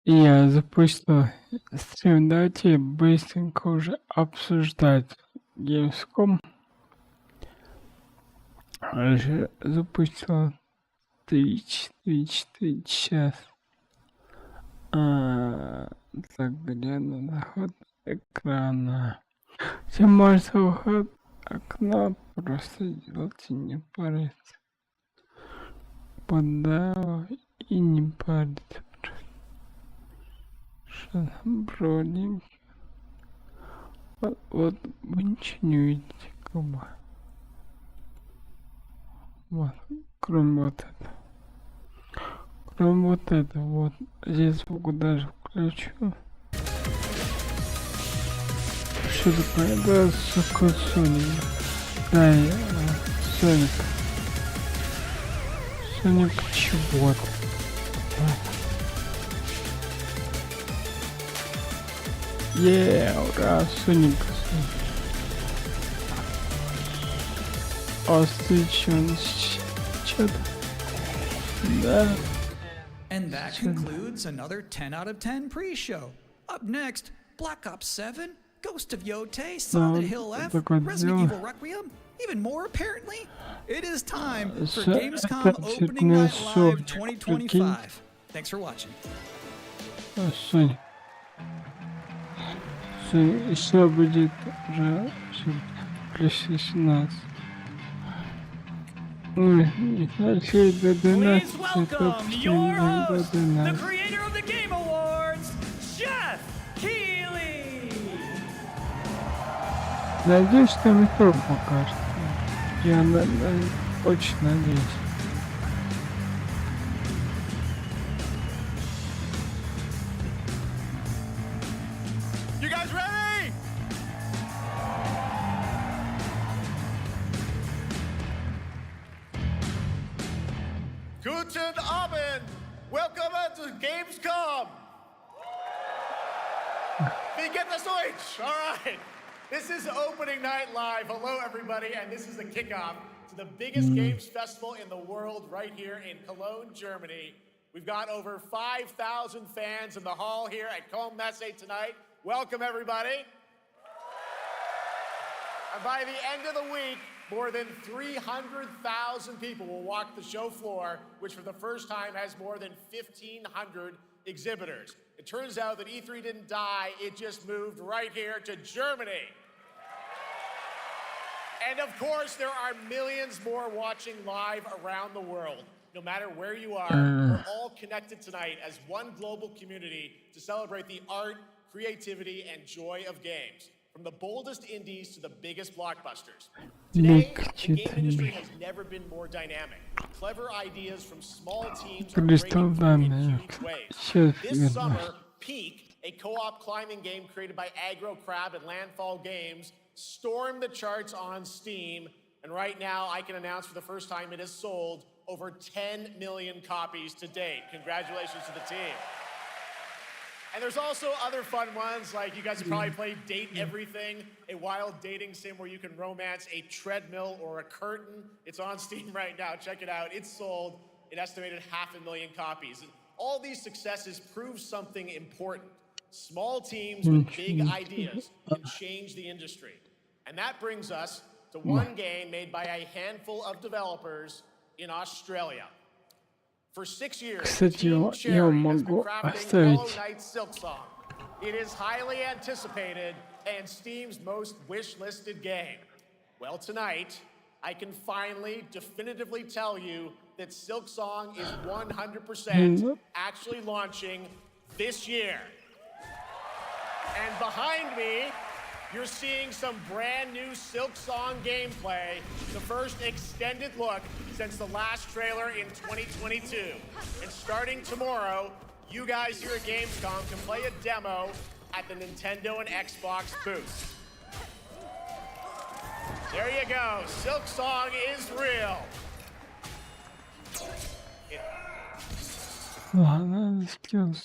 Я запустил стрим. Давайте быстренько уже обсуждать Gamescom. Уже запустил Twitch сейчас. Так, где на заход экрана? Все можно выход окна просто делать и не париться. Подал и не париться. Что там бродинг? Вот вы ничего не видите, как бы. Вот, кроме вот этого. Кроме вот этого, вот. Здесь звук даже включу. Что такое? Да, сука, Соник. Да, Соник. Соник чего-то. Ура, Соник. Остычен что-то. Да. And that concludes another 10 out of 10 pre-show. Up next, Black Ops 7, Ghost of Yotei, Silent Hill F, Resident Evil Requiem, even more apparently. It is time for Gamescom Opening Night Live 2025. Thanks for watching. Соня. Еще будет уже плюс 16. Please welcome your host, the creator of the Game Awards, Jeff Keighley. Надеюсь, что метро покажет. Я очень надеюсь. You guys ready? Guten Abend. Welcome to Gamescom. Wie geht das Deutsch? All right. This is Opening Night Live. Hello, everybody, and this is the kickoff to the biggest games festival in the world right here in Cologne, Germany. We've got over 5,000 fans in the hall here at Cologne Messe tonight. Welcome, everybody. And by the end of the week, more than 300,000 people will walk the show floor, which for the first time has more than 1,500 exhibitors. It turns out that E3 didn't die, it just moved right here to Germany. And of course, there are millions more watching live around the world. No matter where you are, we're all connected tonight as one global community to celebrate the art, creativity, and joy of games. From the boldest indies to the biggest blockbusters. Today, the game industry has never been more dynamic. Clever ideas from small teams are breaking through in huge waves. This summer, Peak, a co-op climbing game created by Aggro Crab and Landfall Games, stormed the charts on Steam, and right now I can announce for the first time it has sold over 10 million copies to date. Congratulations to the team. And there's also other fun ones, like you guys have probably played Date Everything, a wild dating sim where you can romance a treadmill or a curtain. It's on Steam right now. Check it out. It's sold an estimated 500,000 copies. And all these successes prove something important. Small teams with big ideas can change the industry. And that brings us to one game made by a handful of developers in Australia. For 6 years, Team Cherry has been crafting Hollow Knight Silksong. It is highly anticipated and Steam's most wish-listed game. Well, tonight, I can finally definitively tell you that Silksong is 100% actually launching this year. And behind me, you're seeing some brand new Silksong gameplay, the first extended look since the last trailer in 2022. And starting tomorrow, you guys here at Gamescom can play a demo at the Nintendo and Xbox booth. There you go, Silksong is real. Ладно,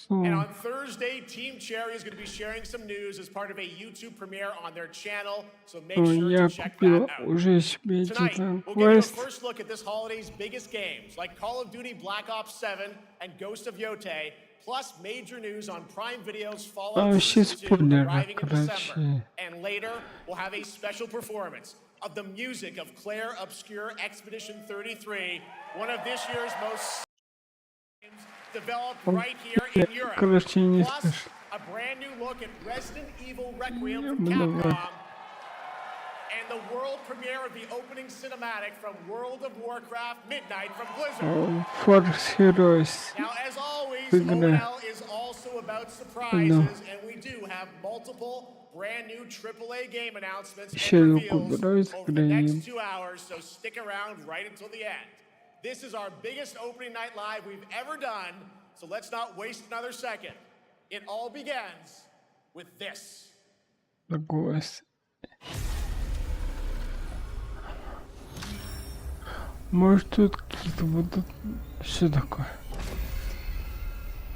And on Thursday, Team Cherry is going to be sharing some news as part of a YouTube premiere on their channel, so make sure я to check купил that out. уже себе Tonight, Titan we'll give you a Quest. first look at this holiday's biggest games, like Call of Duty Black Ops 7 and Ghost of Yotei, plus major news on Prime Video's Fallout Вообще Season 2 спойлеры, arriving in December. короче. And later, we'll have a special performance of the music of Claire Obscure Expedition 33, one of this year's most games developed right here in Europe. Короче, не Plus, слышу. a brand new look at Resident Evil Requiem from буду Capcom, and the world premiere of the opening cinematic from World of Warcraft Midnight from Blizzard. Force Heroes. Now, as always, Выиграю. ONL is also about surprises, and we do have multiple brand new AAA game announcements Еще and руку reveals брось, over the next Грейм. 2 hours, so stick around right until the end. This is our biggest opening night live we've ever done, so let's not waste another second. It all begins with this. Голос. Может тут кто-то будут... Что такое?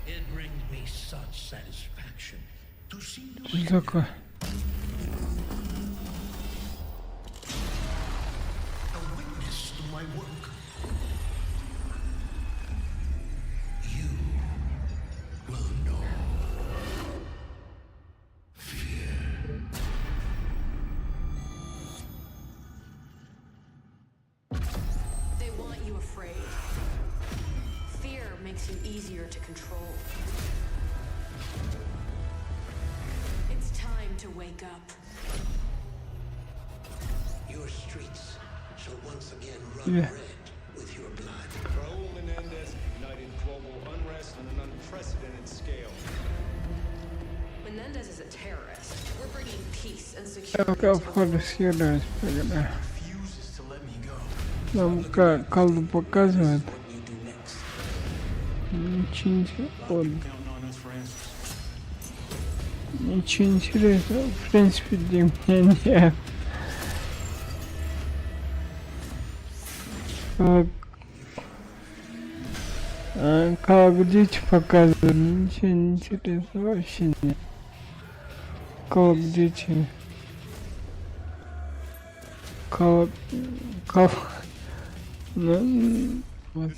It brings me such satisfaction to see you Что такое? a witness to my work. You will know fear. They want you afraid. Fear makes you easier to control. It's time to wake up. Your streets shall once again run Yeah. red with your blood. Raul Menendez ignited global unrest on an unprecedented scale. Menendez is a terrorist. We're bringing peace and security Пока to в the Force Heroes поиграю. Refuses to let me go. Нам как колду показывают. What you do next. Ничего интересного. Counting on us for answers. Ничего интересного, в принципе, для меня нет. Как дети показывали, ничего интересного вообще нет. Как дети. Ну, вот.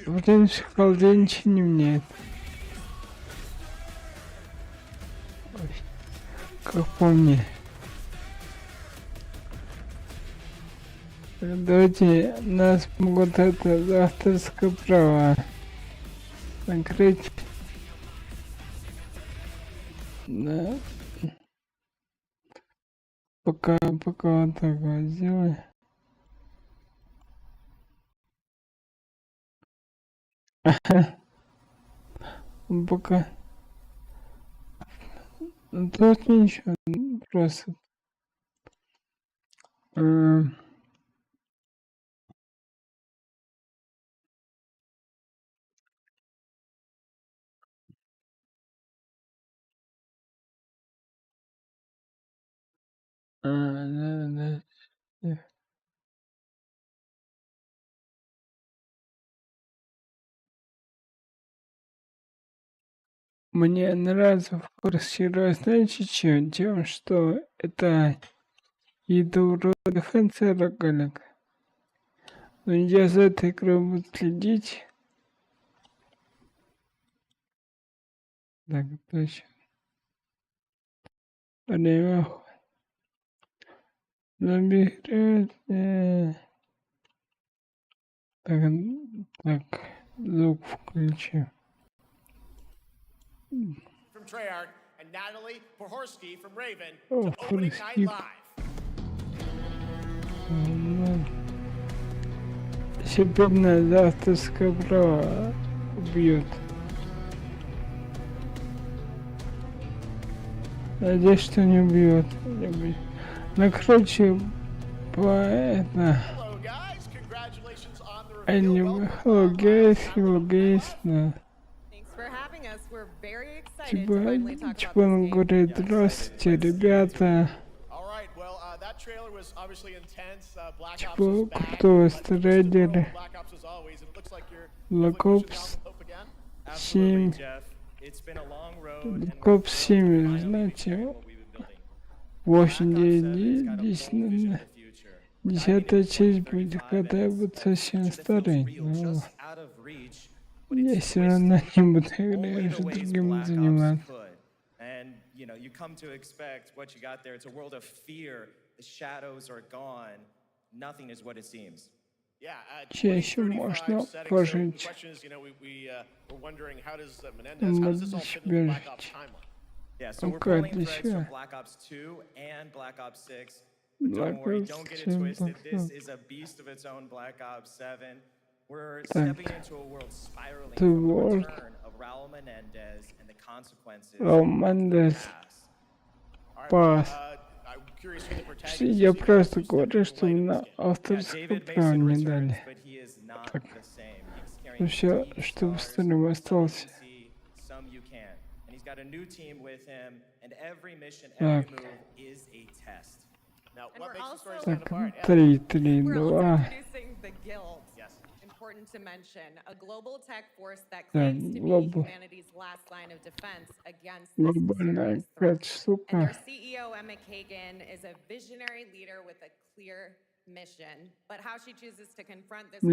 В принципе, колде ничего не меняет. Ой, как по мне. Давайте нас могут это за авторское право накрыть. Да. Пока вот так вот сделаем. Пока. Тут ничего, просто. Да. Мне нравится в курсе, знаете, чем? Тем, что это еда вроде фэнси рогалик. Но я за этой игрой буду следить. Так, точно. Время набирает. Так, звук включи. From Treyarch and Natalie Pohorsky from Raven Oh, to Opening Night Pohorsky. Live. Теперь за авторское право убьет. Надеюсь, что не убьет. Ну, короче, это... Hello, guys. Congratulations on the Аниме. reveal. Hello, guys. Welcome Hello, guys. Да. Thanks for having us. We're very excited to finally talk Типа about он this game. говорит, здравствуйте, ребята. All right. Well, that trailer was obviously intense. Black Ops Типа, is back. кто but страдали? Black Ops as always, and it looks like you're Black definitely pushing the Ops. envelope again. 7, Коп 7, знаете, 8, 9, 10, 10-я часть будет, когда я буду совсем старый, но я все равно не буду играть, другим заниматься. And you come to expect what you got there. It's a world of fear. The shadows are gone. Nothing is what it seems. Yeah, Чаще можно пожить. We're wondering how does this all fit in the Black Ops timeline? Yeah, so we're pulling threads from Black Ops 2 and Black Ops 6. But don't worry, don't get it twisted. This is a beast of its own, Black Ops 7. We're stepping into a world spiraling from the return of Raul Menendez and the consequences of past. Я просто говорю, что на авторское право не дали. Так. Ну все, чтобы стрим остался. Так. Так, 3, 3, 2. Important to mention, a global tech force that claims to be humanity's last line of defense against this serious threat. And their CEO, Emma Kagan, is a visionary leader with a clear mission. But how she chooses to confront this So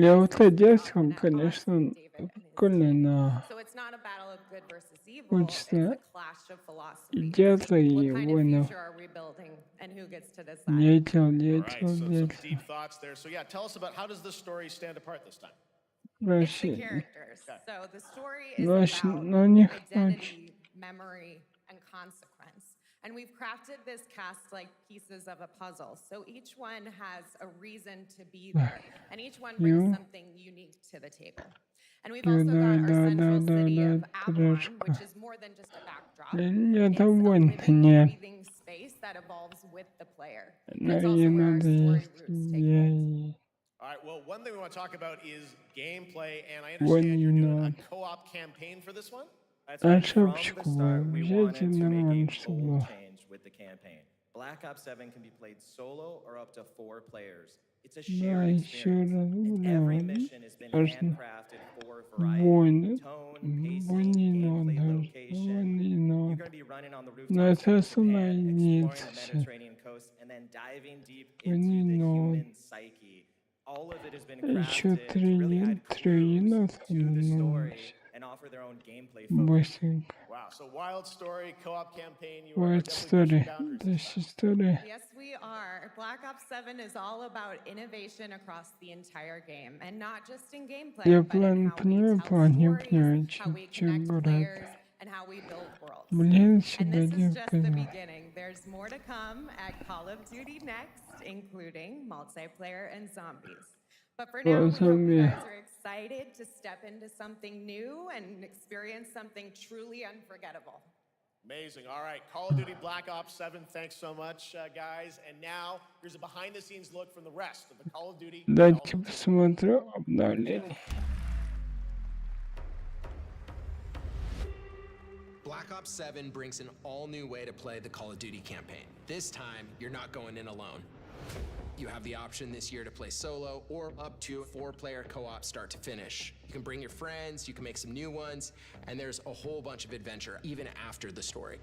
it's not a battle of good versus evil, it's a clash of philosophy. What kind of future are we building and who gets to decide? Some deep thoughts there. So yeah, tell us about how does this story stand apart this time? It's the characters. So the story is about identity, memory, and consequence. And we've crafted this cast like pieces of a puzzle. So each one has a reason to be there, and each one brings something unique to the table. And we've also got our central city of Avalon, which is more than just a backdrop. It's a living, breathing space that evolves with the player. And it's also where our story roots take place. All right, well, one thing we want to talk about is gameplay, and I understand you're doing a co-op campaign for this one? That's right. From the start, we wanted to make a bold change with the campaign. Black Ops 7 can be played solo or up to 4 players. It's a shared experience, and every mission has been handcrafted for variety, tone, pacing, gameplay, location. You're going to be running on the rooftops of Japan, exploring the Mediterranean coast, and then diving deep into the human psyche. All of it has been crafted to really add clues to the story and offer their own gameplay focus. Wow, so wild story, co-op campaign. Wild story. This is story. Yes, we are. Black Ops 7 is all about innovation across the entire game, and not just in gameplay, but in how we tell stories, how we connect players, and how we build worlds. And this is just the beginning. There's more to come at Call of Duty Next, including multiplayer and zombies. But for now, we hope you guys are excited to step into something new and experience something truly unforgettable. Amazing. All right, Call of Duty Black Ops 7, thanks so much, guys. And now, here's a behind-the-scenes look from the rest of the Call of Duty. Дайте посмотрю обновление. Black Ops 7 brings an all-new way to play the Call of Duty campaign. This time, you're not going in alone. You have the option this year to play solo or up to 4-player co-op start to finish. You can bring your friends, you can make some new ones, and there's a whole bunch of adventure even after the story.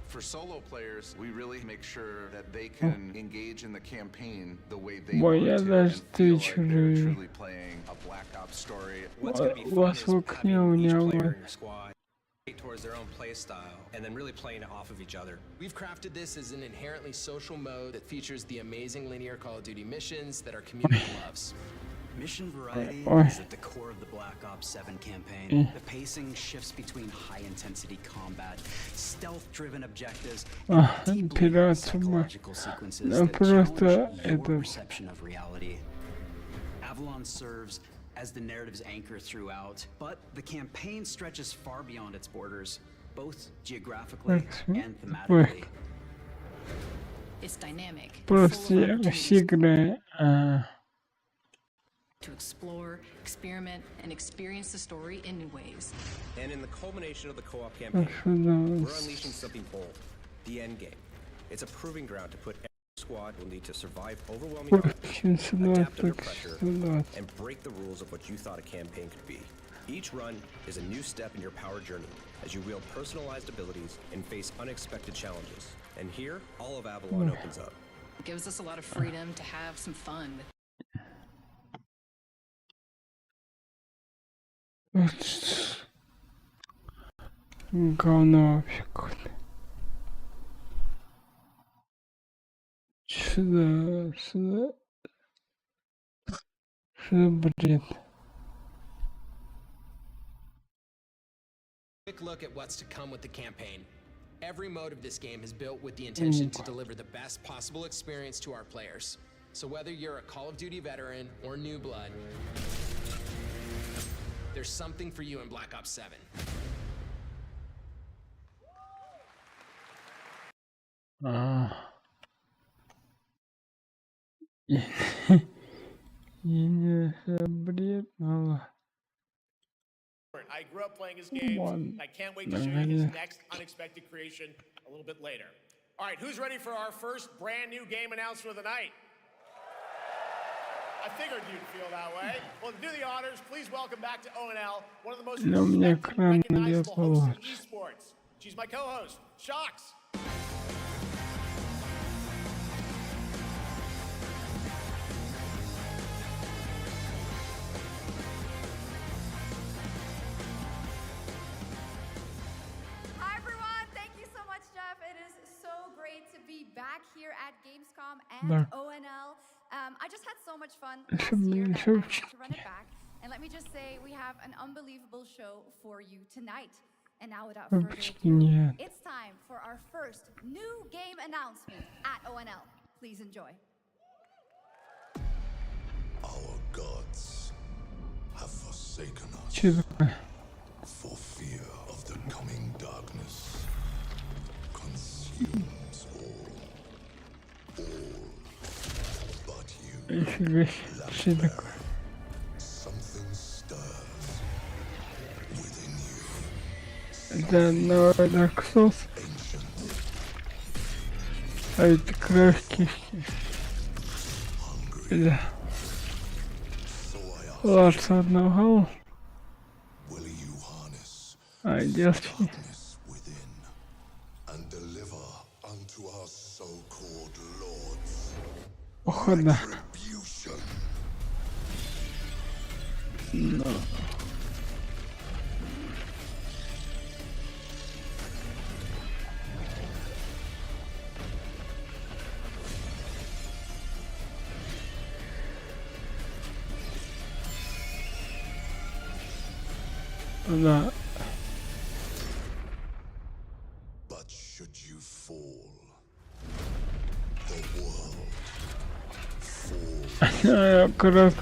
For solo players, we really make sure that they can engage in the campaign the way they want to and feel like they're truly playing a Black Ops story. What's going to be fun is having each player in your squad towards their own play style and then really playing it off of each other. We've crafted this as an inherently social mode that features the amazing linear Call of Duty missions that our community loves. Mission variety is at the core of the Black Ops 7 campaign. The pacing shifts between high-intensity combat, stealth-driven objectives, and deeply psychological sequences that challenge your perception of reality. Avalon serves as the narrative's anchor throughout, but the campaign stretches far beyond its borders, both geographically and thematically. It's dynamic. To explore, experiment, and experience the story in new ways. And in the culmination of the co-op campaign, we're unleashing something bold, the end game. It's a proving ground to put every squad will need to survive overwhelming odds, adapt under pressure, and break the rules of what you thought a campaign could be. Each run is a new step in your power journey as you wield personalized abilities and face unexpected challenges. And here, all of Avalon opens up. It gives us a lot of freedom to have some fun. Говно вообще какое-то. Что за бред? Quick look at what's to come with the campaign. Every mode of this game is built with the intention to deliver the best possible experience to our players. So whether you're a Call of Duty veteran or new blood, there's something for you in Black Ops 7. Бред, I grew up playing his games, and I can't wait to show you his next unexpected creation a little bit later. All right, who's ready for our first brand new game announcement of the night? I figured you'd feel that way. Well, to do the honors, please welcome back to ONL one of the most respected and recognizable hosts in esports. She's my co-host, Shox. Back here at Gamescom and ONL. I just had so much fun last year that I had to run it back. And let me just say, we have an unbelievable show for you tonight. And now without further ado, it's time for our first new game announcement at ONL. Please enjoy. Our gods have forsaken us for fear of the coming darkness. Consumes all but you. Something stirs within you. Это новый Dark Souls. А это крошки. Да. Lots of know-how. I just And deliver unto our so-called lords retribution. No. Да. But should you fall, the world falls. Аккурат.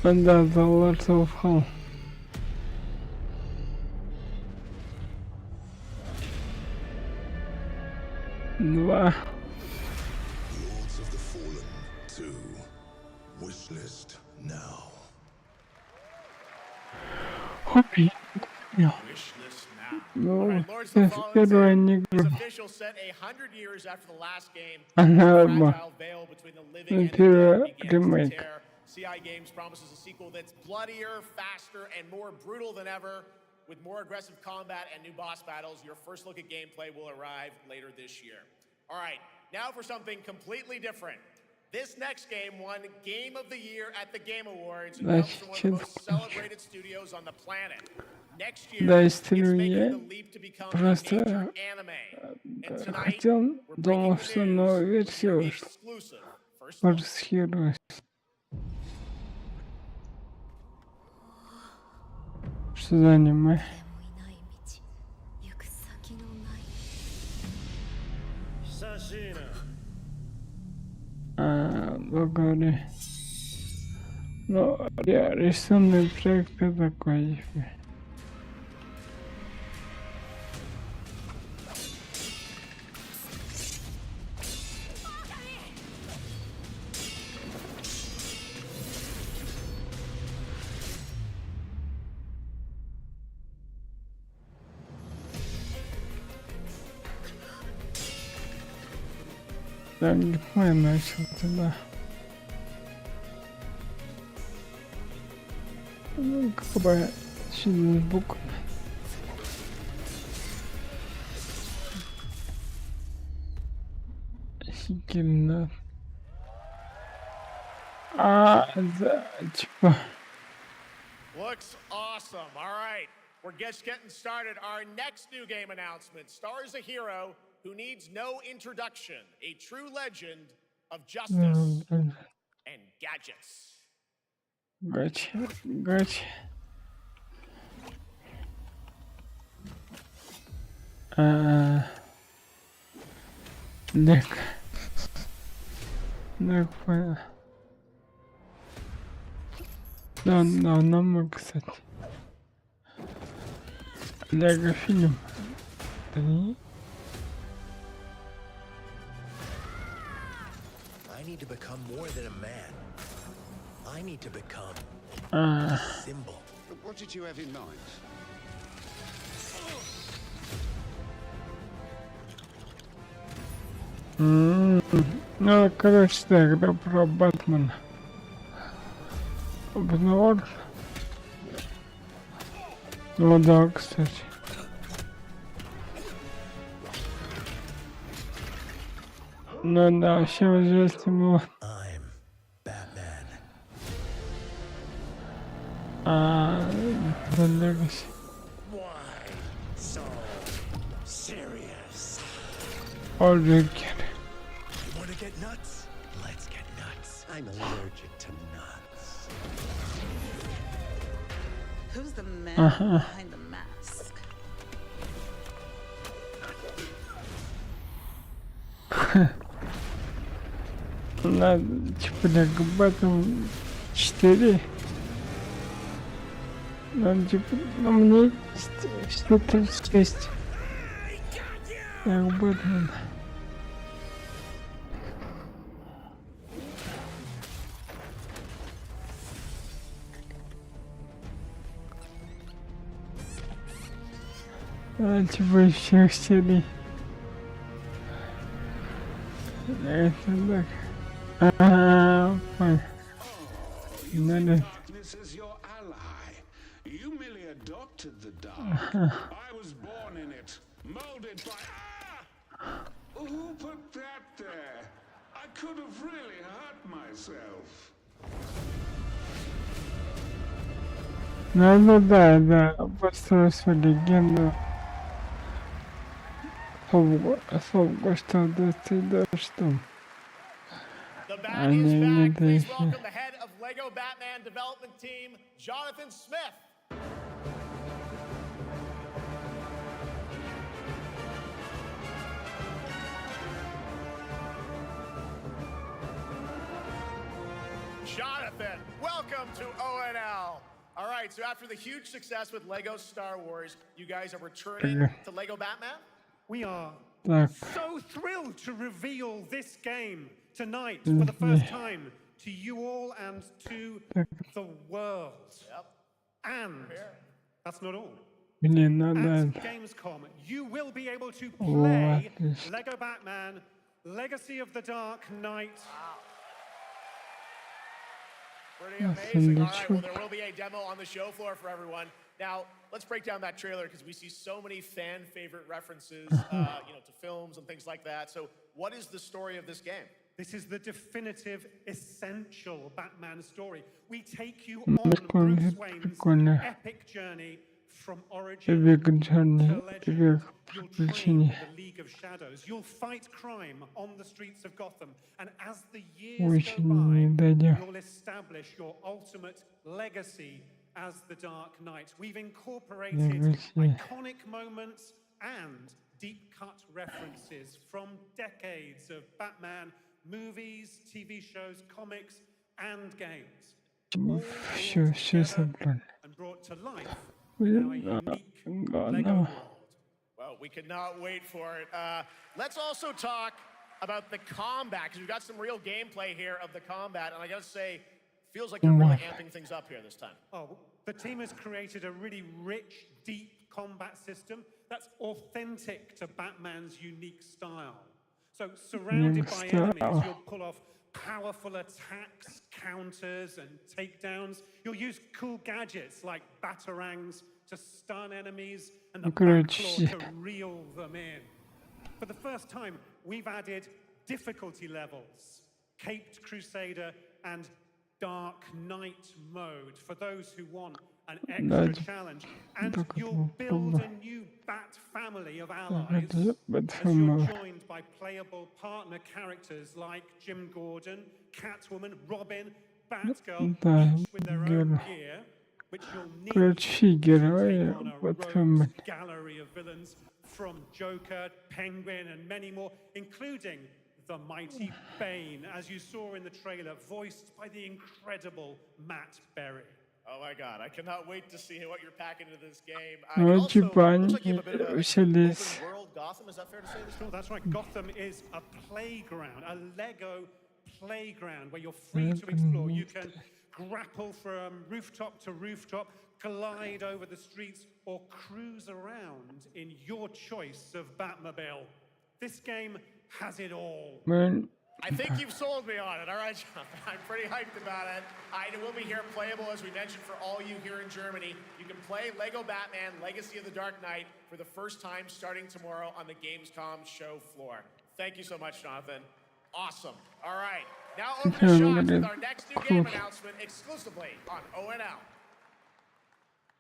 Да, за Lords of Hell. Два. Lords of the Fallen 2. Wishlist now. Хоппи. Ну, первая не игра. Она первая ремейк. CI Games promises a sequel that's bloodier, faster, and more brutal than ever. With more aggressive combat and new boss battles, your first look at gameplay will arrive later this year. All right, now for something completely different. This next game won Game of the Year at the Game Awards and comes from one of the most celebrated studios on the planet. Next year, it's making the leap to become a major anime. And tonight, we're breaking the news with an exclusive first look. Что за аниме? Говори. Ну, рисунный проект такой. Я не понимаю, начал туда. какая сильная буква. Офигенно. Типа. Looks awesome. All right, we're just getting started. Our next new game announcement stars a hero who needs no introduction, a true legend of justice and gadgets. Гача. Лег, понял. Да, нам, кстати. Лего фильм. I need to become more than a man. I need to become a symbol. What did you have in mind? Ну, короче, так, да, про Бэтмена. Обнор. Ну да, кстати. Ну да, всем известен был. The Legacy. Why so serious? All the You want to get nuts? Let's get nuts. I'm allergic to nuts. Who's the man behind the mask? Надо, типа, Лего Бэтмен 4. Надо, типа, мне что-то есть. Лего Бэтмен. Типа, из всех серий. Это так. Понял. Надо. Darkness is your ally. You merely adopted the dark. I was born in it, molded by. Who put that there? I could have really hurt myself. Ну да, построил свою легенду. Особо что да что. The bat is back. Please welcome the head of Lego Batman development team, Jonathan Smith. Jonathan, welcome to ONL. All right, so after the huge success with Lego Star Wars, you guys are returning to Lego Batman? We are so thrilled to reveal this game tonight for the first time to you all and to the world. And that's not all. At Gamescom, you will be able to play Lego Batman, Legacy of the Dark Knight. Pretty amazing. All right, well, there will be a demo on the show floor for everyone. Now, let's break down that trailer because we see so many fan favorite references, to films and things like that. So, what is the story of this game? This is the definitive, essential Batman story. We take you on Bruce Wayne's epic journey from origin to legend. You'll train with the League of Shadows. You'll fight crime on the streets of Gotham. And as the years go by, you'll establish your ultimate legacy as the Dark Knight. We've incorporated iconic moments and deep-cut references from decades of Batman movies, TV shows, comics, and games. And brought to life in a unique Lego world. Well, we could not wait for it. Let's also talk about the combat, because we've got some real gameplay here of the combat, and I gotta say, feels like you're really amping things up here this time. Oh, the team has created a really rich, deep combat system that's authentic to Batman's unique style. So, surrounded by enemies, you'll pull off powerful attacks, counters, and takedowns. You'll use cool gadgets like batarangs to stun enemies and the backclaw to reel them in. For the first time, we've added difficulty levels, Caped Crusader and Dark Knight mode for those who want an extra challenge. And you'll build a new Bat family of allies as you're joined by playable partner characters like Jim Gordon, Catwoman, Robin, Batgirl, each with their own gear, which you'll need to take on a rogues gallery of villains from Joker, Penguin, and many more, including the mighty Bane, as you saw in the trailer, voiced by the incredible Matt Berry. Oh my God, I cannot wait to see what you're packing into this game. It also looks like you have a bit of an open world Gotham, is that fair to say this? Oh, that's right, Gotham is a playground, a Lego playground where you're free to explore. You can grapple from rooftop to rooftop, glide over the streets, or cruise around in your choice of Batmobile. This game has it all. I think you've sold me on it. All right, John. I'm pretty hyped about it. It will be here playable, as we mentioned, for all you here in Germany. You can play Lego Batman Legacy of the Dark Knight for the first time starting tomorrow on the Gamescom show floor. Thank you so much, Jonathan. Awesome. All right. Now over to Sean with our next new game announcement exclusively on ONL.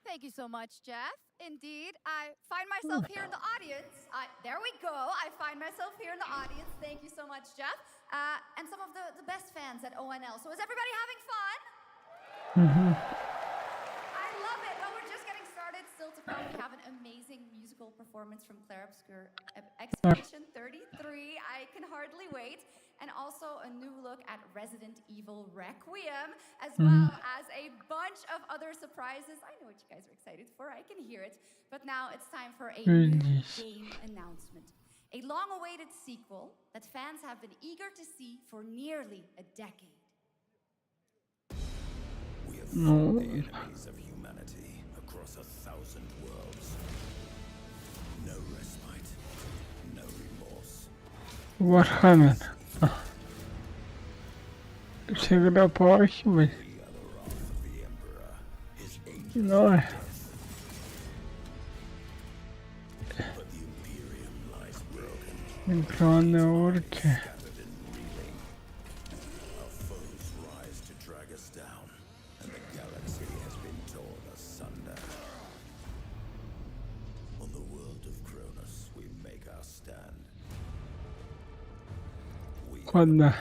Thank you so much, Jeff. Indeed, I find myself here in the audience. There we go. I find myself here in the audience. Thank you so much, Jeff. And some of the best fans at ONL. So is everybody having fun? I love it. Well, we're just getting started. Still to come, we have an amazing musical performance from Claire Obscure Expedition 33. I can hardly wait. And also a new look at Resident Evil Requiem, as well as a bunch of other surprises. I know what you guys are excited for. I can hear it. But now it's time for a new game announcement. A long-awaited sequel that fans have been eager to see for nearly a decade. We have fought the enemies of humanity across 1,000 worlds. No respite, no remorse. What happened? Всегда порахивай. No. Электронные орки. Куда?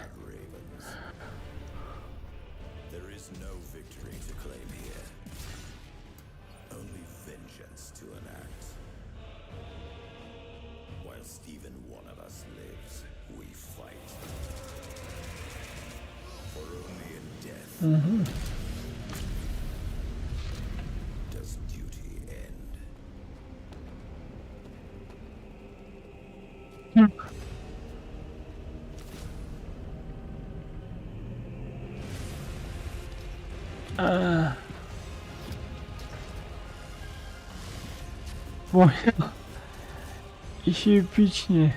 Does duty end? Понял. Еще эпичнее.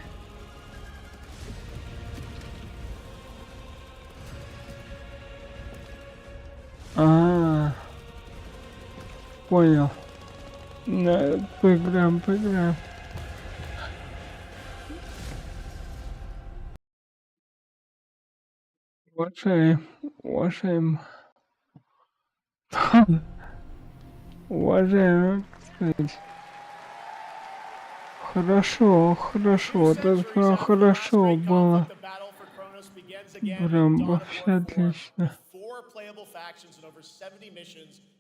Понял. Поиграем. Уважаем. Кстати. Хорошо, это хорошо было. Прям вообще отлично.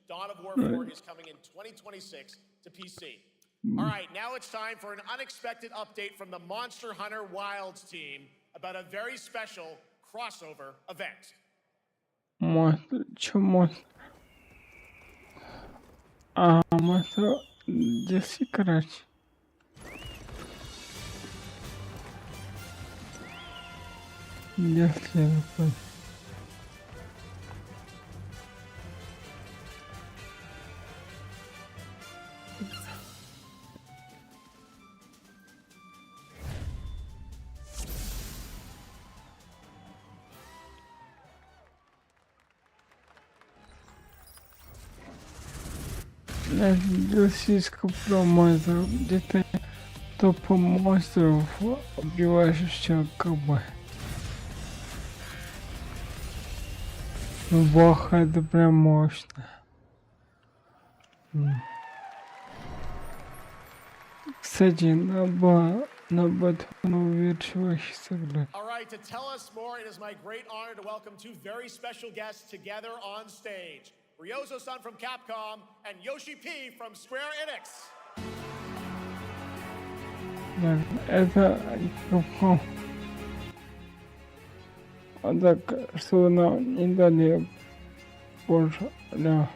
Dawn of War 4 is coming in 2026 to PC. All right, now it's time for an unexpected update from the Monster Hunter Wilds team about a very special crossover event. Монстр... Здесь играть. Если я понял. российского промоза, где-то топом монстров убиваешь все как бы. Бах, это прям мощно. Кстати, на Батмана увеличивающий сыграть. All right, to tell us more, it is my great honor to welcome two very special guests together on stage. Ryozo-san from Capcom and Yoshi P from Square Enix. Это Capcom. А так, что нам не дали больше, да.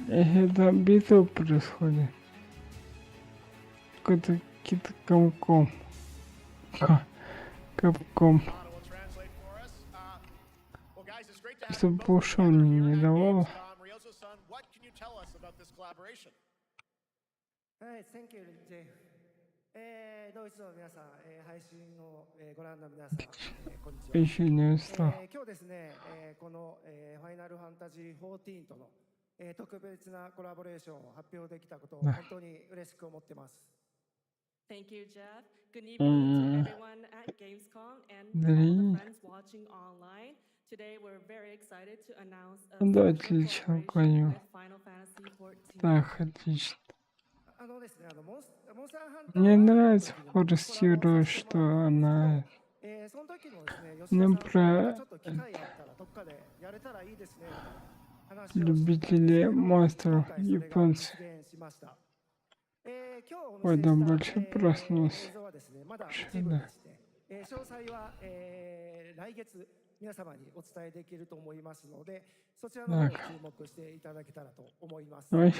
Это битва происходит. Какие-то Capcom. Чтобы ушел мне не давал. What can you tell us about this collaboration? Thank you, Jay. ドイツの皆さん、配信をご覧の皆さん、こんにちは。今日ですね、このファイナルファンタジー14との特別なコラボレーションを発表できたことを本当に嬉しく思ってます。Thank you, Jeff. Good evening to everyone at Gamescom and all the friends watching online. Today we're very excited to announce a Отлично, collaboration with Final Fantasy XIV. Так, отлично. Мне нравится форсирует, что она не про любители монстров японцы. Ой, там больше проснулся. Да. 皆様にお伝えできると思いますので、そちらの方を注目していただけたらと思います。Блин,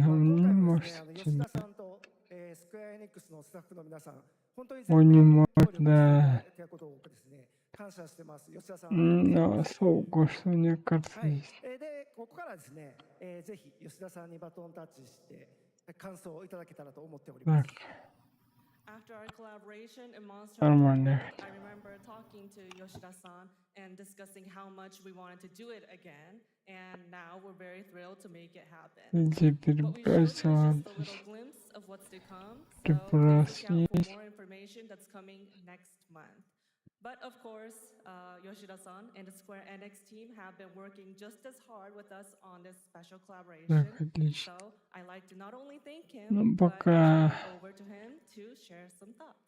он не может. 吉田さんとスクエアエニックスのスタッフの皆さん、本当にОн не может, да. ということをですね、感謝してます。吉田さん。Ну, сколько, что мне кажется, есть. で、ここからですね、ぜひ吉田さんにバトンタッチして感想をいただけたらと思っております。After our collaboration in Monster Hunter, I remember talking to Yoshida-san and discussing how much we wanted to do it again, and now we're very thrilled to make it happen. But we showed just a little glimpse of what's to come, so please look out for more information that's coming next month. But of course, Yoshida-san and the Square Enix team have been working just as hard with us on this special collaboration. So I like to not only thank him, but turn it over to him to share some thoughts.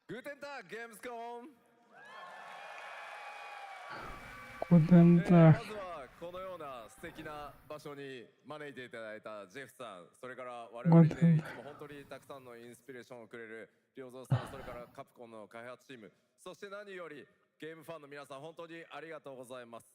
Guten Tag, Gamescom! まずはこのような素敵な場所に招いていただいたジェフさん、それから我々でいつも本当にたくさんのインスピレーションをくれる良三さん、それからカプコンの開発チーム、そして何よりゲームファンの皆さん、本当にありがとうございます。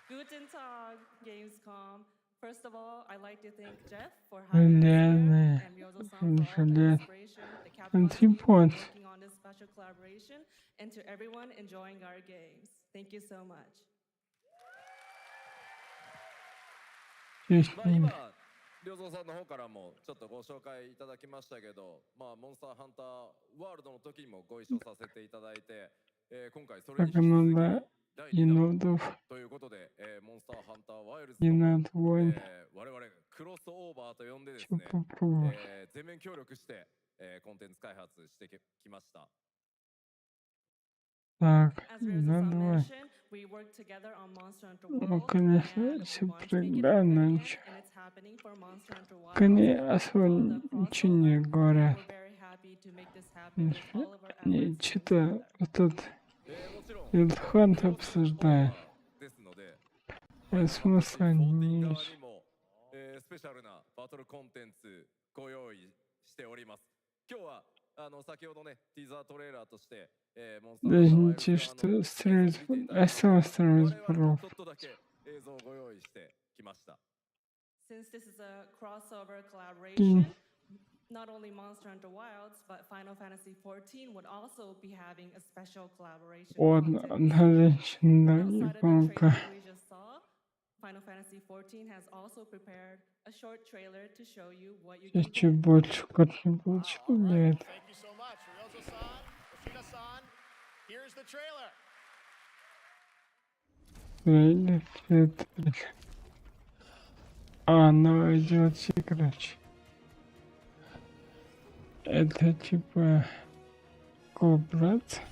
Guten Tag, Gamescom. First of all, I'd like to thank Jeff for having us here and Ryozo-san for all the inspiration, the Capcom team for working on this special collaboration, and to everyone enjoying our games. Thank you so much. 今、良三さんの方からもちょっとご紹介いただきましたけど、モンスターハンターワールドの時にもご一緒させていただいて、今回それに引き続き第2弾ということで、モンスターハンターワイルズと我々クロスオーバーと呼んでですね、全面協力して、コンテンツ開発してきました。Так, давай. Ну, конечно, все прекрасно, ничего. Конечно, особо ничего не говорят. Не, что-то тут Илдхант обсуждает. Смысла не вижу. スペシャルなバトルコンテンツご用意しております。今日は先ほどねティーザートレーラーとして、Даже не те, что стрелять, а сам стрелять брал. ちょっとだけ映像をご用意してきました。Since this is a crossover collaboration, not only Monster Hunter Wilds, but Final Fantasy XIV would also be having a special collaboration. Final Fantasy XIV has also prepared a short trailer to show you what you can do. Чуть больше как не получил, нет. Thank you so much, Ryozo-san, Yoshida-san. Here's the trailer. Трейлер, трейлер. Ну идет, короче. Это типа коллаборация.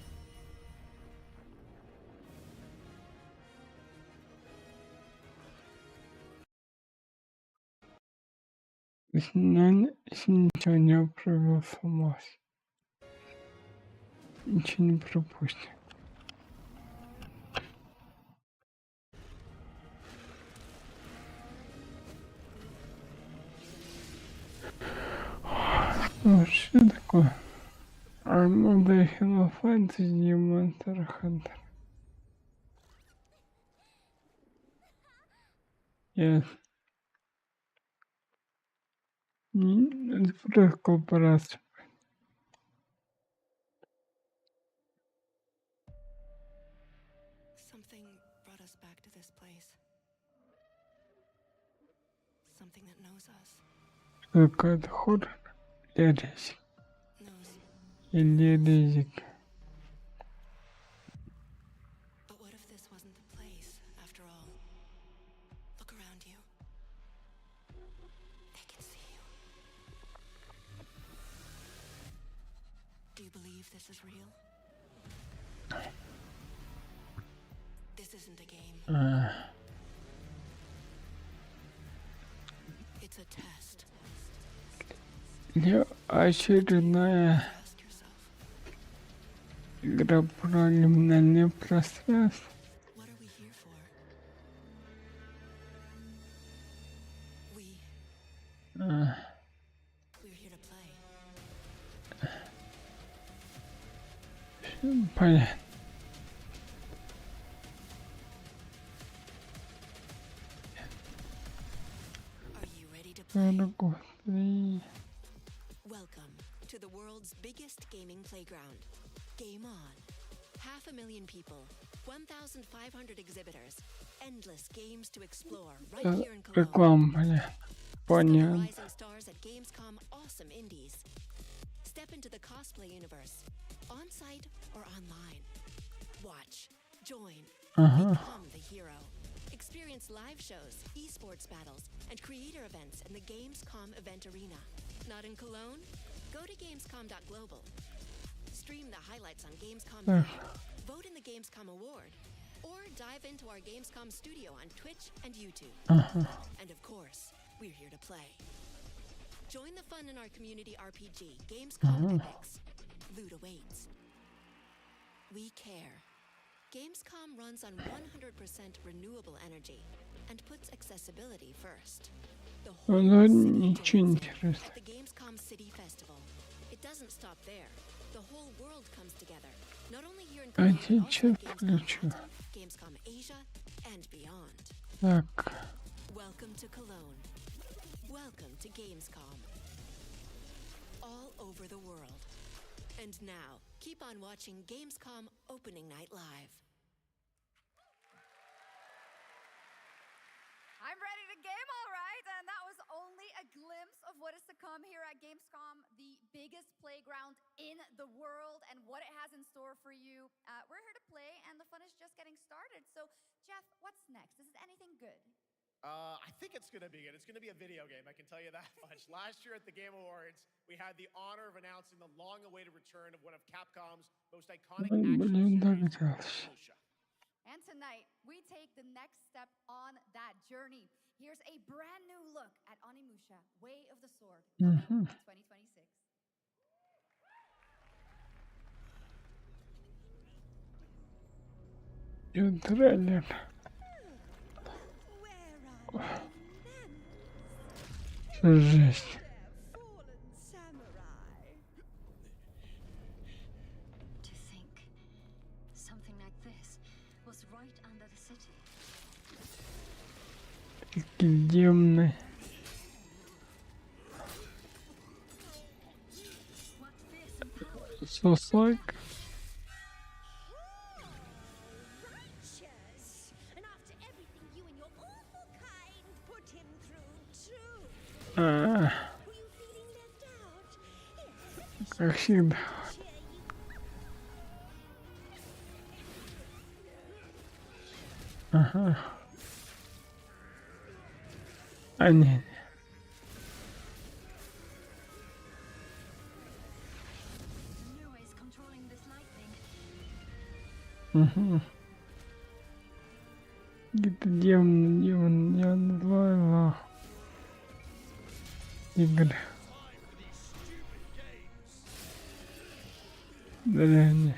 Но ничего не управил сама. Ничего не пропустит. Что такое? Армада Hero Fantasy и Monster Hunter. Yes. Это просто коллаборация. Something brought us back to this place. Something that knows us. Какой-то хор резик. Или резик. But what if this wasn't the place, after all? Look around you. They can see you. Do you believe this is real? This isn't a game. It's a test. Очередная игра про лиминальное пространство. What are we here for? We're here to play. Понятно. Are you ready to play? Welcome to the world's biggest gaming playground. Game on. 500,000 people, 1,500 exhibitors, endless games to explore right here in Cologne. Реклама, понятно. Rising stars at Gamescom awesome indies. Step into the cosplay universe, on-site or online. Watch, join, become the hero. Experience live shows, esports battles, and creator events in the Gamescom event arena. Not in Cologne? Go to Gamescom.global. Stream the highlights on Gamescom Live, vote in the Gamescom Award, or dive into our Gamescom studio on Twitch and YouTube. And of course, we're here to play. Join the fun in our community RPG, Gamescom Epics. Loot awaits. We care. Gamescom runs on 100% renewable energy and puts accessibility first. The whole city joins at the Gamescom City Festival. It doesn't stop there. The whole world comes together. Not only here in Cologne, but also at Gamescom Asia and beyond. Welcome to Cologne. Welcome to Gamescom. All over the world. And now, keep on watching Gamescom Opening Night Live. I'm ready to game, all right, and that was only a glimpse of what is to come here at Gamescom, the biggest playground in the world, and what it has in store for you. We're here to play, and the fun is just getting started. So, Jeff, what's next? Is it anything good? I think it's going to be good. It's going to be a video game, I can tell you that much. Last year at the Game Awards, we had the honor of announcing the long-awaited return of one of Capcom's most iconic action series, And tonight, we take the next step on that journey. Here's a brand new look at Onimusha, Way of the Sword, coming in 2026. Трейлер. Жесть. To think something like this was right under the city. Темный. Сосок. Как всегда. 아니. Gitu diam lah. Ingat. Dan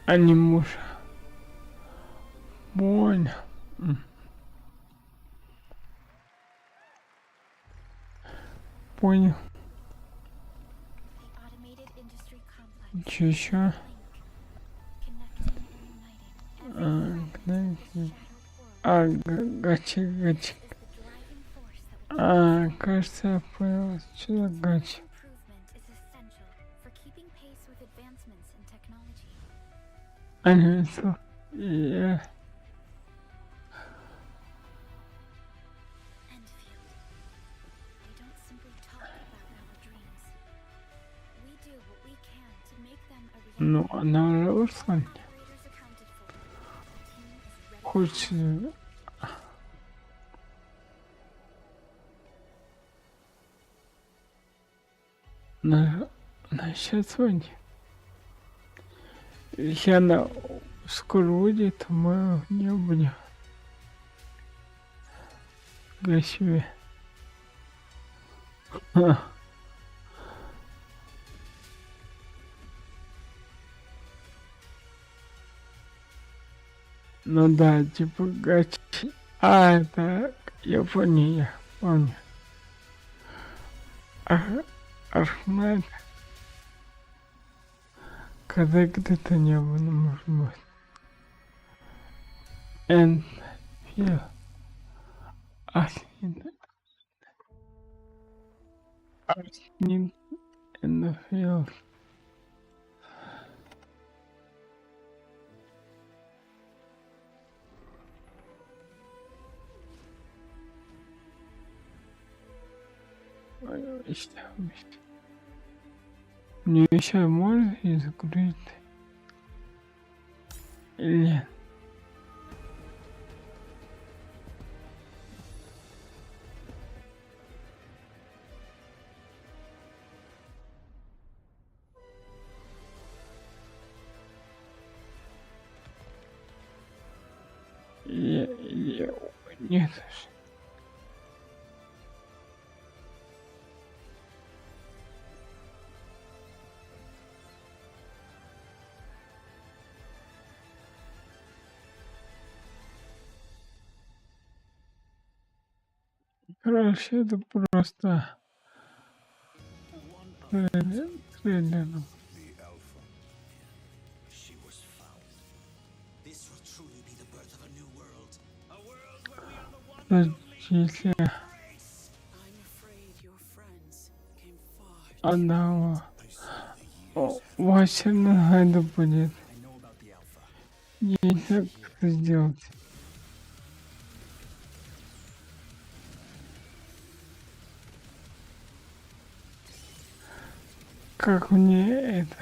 animus. Bueno. Понял. Чё? Гачи. Кажется, я понял. Что за гачи? Анимация. Я. Ну, она русская. Хочешь... На сейчас вон. Если она скоро выйдет, мы не будем. Для себя. Ну да, типа гачи. Это я понял. Ахмед. Когда где-то не было, может быть. And feel. Asking in the field. Мне еще можно и закрыть? Или нет? Нет. Короче, это просто трейлер. Если одного Васина надо будет, есть как это сделать. Как мне это?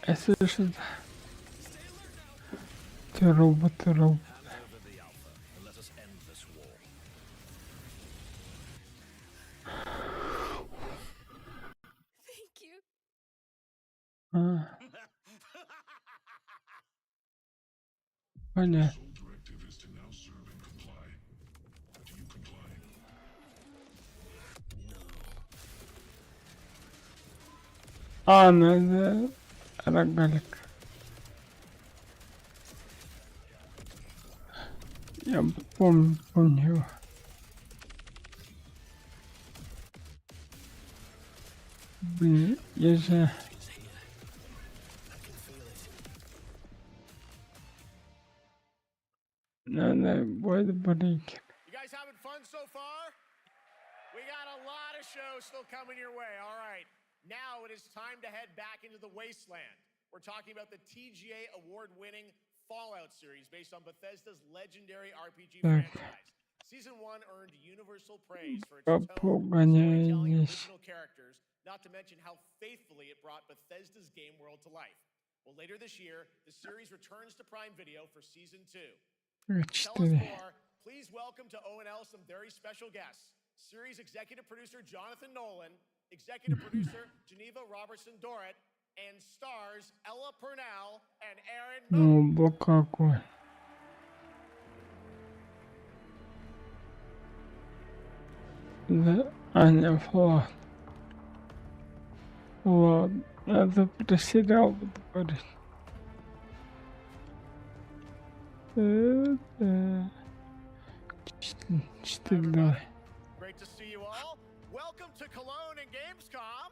Это что-то. Робот. Понятно. Надо рогалик. Я помню его. Блин, я же... Надо будет брейки. You guys having fun so far? We got a lot of shows still coming your way. All right. Now it is time to head back into the wasteland. We're talking about the TGA award-winning Fallout series based on Bethesda's legendary RPG franchise. Season 1 earned universal praise for its tone, storytelling, and original characters, not to mention how faithfully it brought Bethesda's game world to life. Well, later this year, the series returns to Prime Video for Season 2. To tell us more, please welcome to O&L some very special guests. Series executive producer Jonathan Nolan, executive producer Geneva Robertson-Dorrit, and stars Ella Purnell and Aaron Moon. Надо про сериал буду говорить. Давай. Great to see you all. Welcome to Cologne and Gamescom.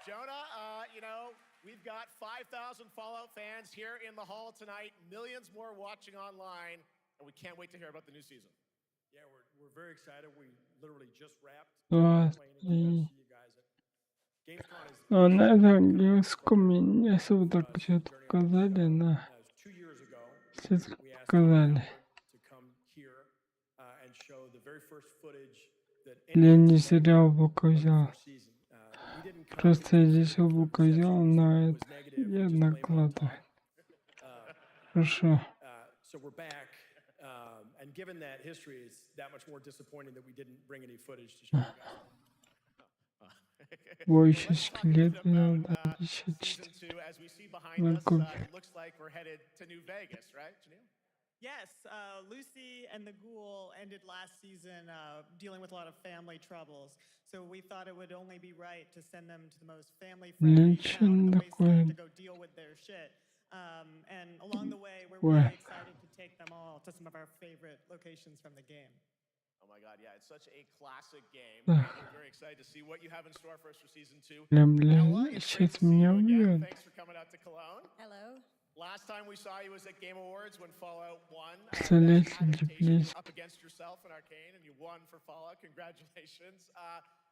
Jonah, we've got 5,000 Fallout fans here in the hall tonight, millions more watching online, and we can't wait to hear about the new season. Yeah, we're very excited. We literally just wrapped. Gamescom на этом Gamescom не особо так что-то показали, но сейчас показали. Я не сериал Бука взял. Просто я здесь Бука взял, но это я накладываю. Хорошо. And given that history, it's that much more disappointing that we didn't bring any footage to show you guys. Больше скелет надо еще Season 2, as we see behind us, it looks like we're headed to New Vegas, right, Janelle? Yes, Lucy and the Ghoul ended last season dealing with a lot of family troubles. So we thought it would only be right to send them to the most family-friendly town in the wasteland to go deal with their shit. And along the way, we're really excited to take them all to some of our favorite locations from the game. Oh my God, yeah, it's such a classic game. We're very excited to see what you have in store for us for Season 2. Ella, it's great to see you again. Thanks for coming out to Cologne. Hello. Last time we saw you was at Game Awards when Fallout won. Up against yourself in Arcane, and you won for Fallout. Congratulations.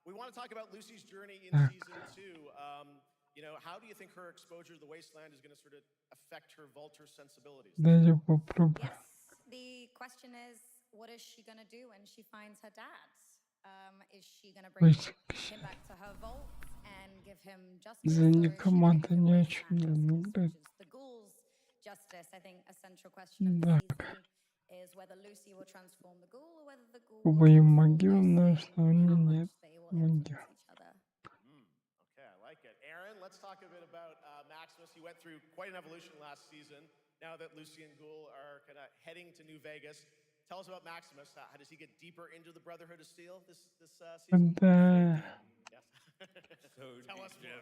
We want to talk about Lucy's journey in Season 2. How do you think her exposure to the wasteland is going to sort of affect her vulture sensibilities? Даже попробуй. Yes. The question is, what is she going to do when she finds her dad? Is she going to bring him back to her vault and give him justice? За команда не очень много играет. The Ghoul's justice, I think, a central question of the season is whether Lucy will transform the Ghoul or whether the Ghoul will Убоим transform магию, но Lucy, что and они how нет much they will influence магию. each other. Okay, I like it. Aaron, let's talk a bit about Maximus. He went through quite an evolution last season. Now that Lucy and Ghoul are kind of heading to New Vegas, tell us about Maximus. How does he get deeper into the Brotherhood of Steel this season? Yes. Tell us more.